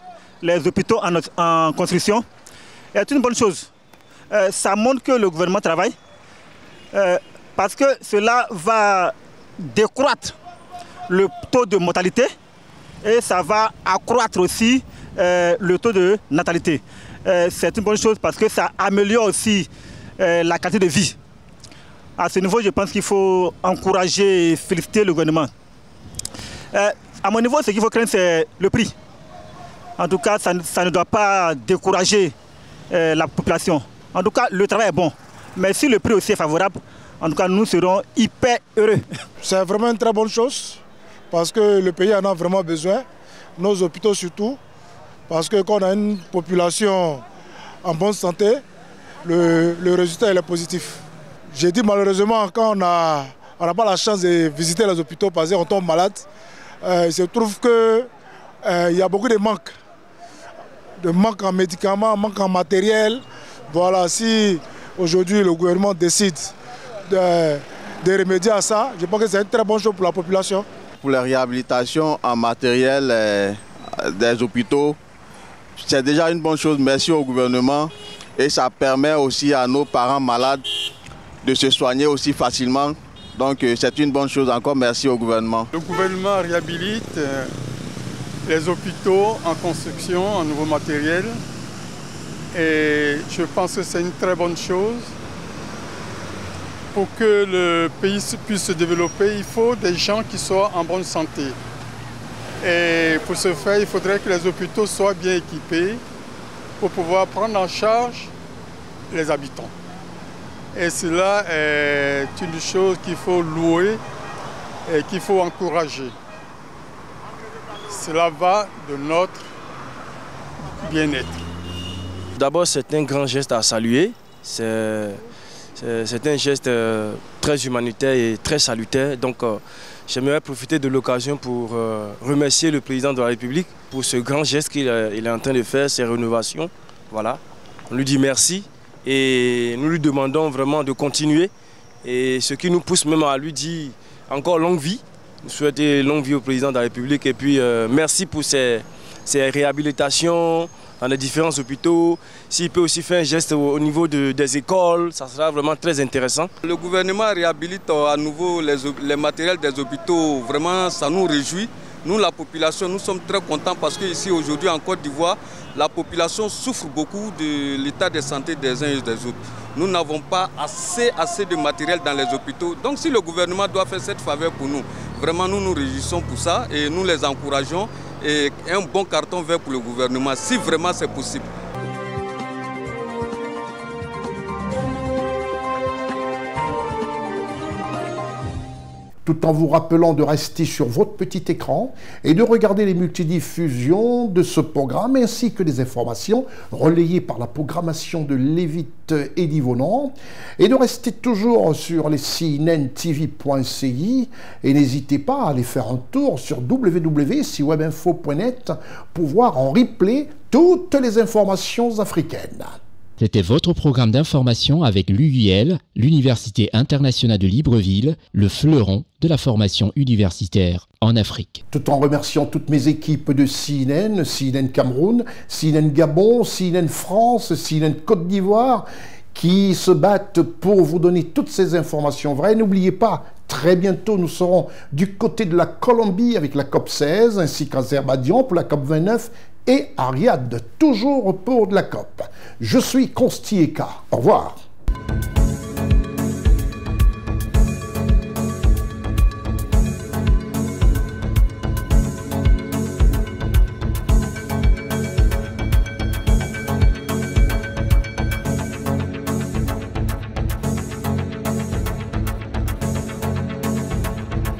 les hôpitaux en construction est une bonne chose. Ça montre que le gouvernement travaille. Parce que cela va décroître le taux de mortalité et ça va accroître aussi le taux de natalité. C'est une bonne chose parce que ça améliore aussi la qualité de vie. À ce niveau, je pense qu'il faut encourager et féliciter le gouvernement. À mon niveau, ce qu'il faut craindre, c'est le prix. En tout cas, ça ne doit pas décourager la population. En tout cas, le travail est bon. Mais si le prix aussi est favorable, en tout cas, nous serons hyper heureux. C'est vraiment une très bonne chose parce que le pays en a vraiment besoin, nos hôpitaux surtout, parce que quand on a une population en bonne santé, le résultat est positif. J'ai dit malheureusement, quand on n'a pas la chance de visiter les hôpitaux parce qu'on tombe malade, il se trouve qu'il y a beaucoup de manques en médicaments, manque en matériel. Voilà, si aujourd'hui le gouvernement décide de remédier à ça, je pense que c'est une très bonne chose pour la population. Pour la réhabilitation en matériel des hôpitaux, c'est déjà une bonne chose. Merci au gouvernement. Et ça permet aussi à nos parents malades de se soigner aussi facilement. Donc c'est une bonne chose. Encore merci au gouvernement. Le gouvernement réhabilite les hôpitaux en construction, en nouveau matériel. Et je pense que c'est une très bonne chose. Pour que le pays puisse se développer, il faut des gens qui soient en bonne santé. Et pour ce faire, il faudrait que les hôpitaux soient bien équipés pour pouvoir prendre en charge les habitants. Et cela est une chose qu'il faut louer et qu'il faut encourager. Cela va de notre bien-être. D'abord, c'est un grand geste à saluer. C'est un geste très humanitaire et très salutaire. Donc, j'aimerais profiter de l'occasion pour remercier le président de la République pour ce grand geste qu'il est en train de faire, ces rénovations. Voilà. On lui dit merci et nous lui demandons vraiment de continuer. Et ce qui nous pousse même à lui dire encore longue vie. Nous souhaitons longue vie au président de la République et puis merci pour ces réhabilitations dans les différents hôpitaux. S'il peut aussi faire un geste au niveau des écoles, ça sera vraiment très intéressant. Le gouvernement réhabilite à nouveau les matériels des hôpitaux. Vraiment, ça nous réjouit. Nous, la population, nous sommes très contents parce qu'ici, aujourd'hui, en Côte d'Ivoire, la population souffre beaucoup de l'état de santé des uns et des autres. Nous n'avons pas assez de matériel dans les hôpitaux. Donc, si le gouvernement doit faire cette faveur pour nous, vraiment, nous nous réjouissons pour ça et nous les encourageons. Et un bon carton vert pour le gouvernement, si vraiment c'est possible. Tout en vous rappelant de rester sur votre petit écran et de regarder les multidiffusions de ce programme ainsi que les informations relayées par la programmation de Lévite et d'Yvonan et de rester toujours sur les cnntv.ci et n'hésitez pas à aller faire un tour sur www.siwebinfo.net pour voir en replay toutes les informations africaines. C'était votre programme d'information avec l'UIL, l'Université internationale de Libreville, le fleuron de la formation universitaire en Afrique. Tout en remerciant toutes mes équipes de CNN, CNN Cameroun, CNN Gabon, CNN France, CNN Côte d'Ivoire, qui se battent pour vous donner toutes ces informations vraies. N'oubliez pas, très bientôt, nous serons du côté de la Colombie avec la COP16, ainsi qu'Azerbaïdjan pour la COP29, et à Riyad, toujours pour de la COP. Je suis Consti Eka. Au revoir.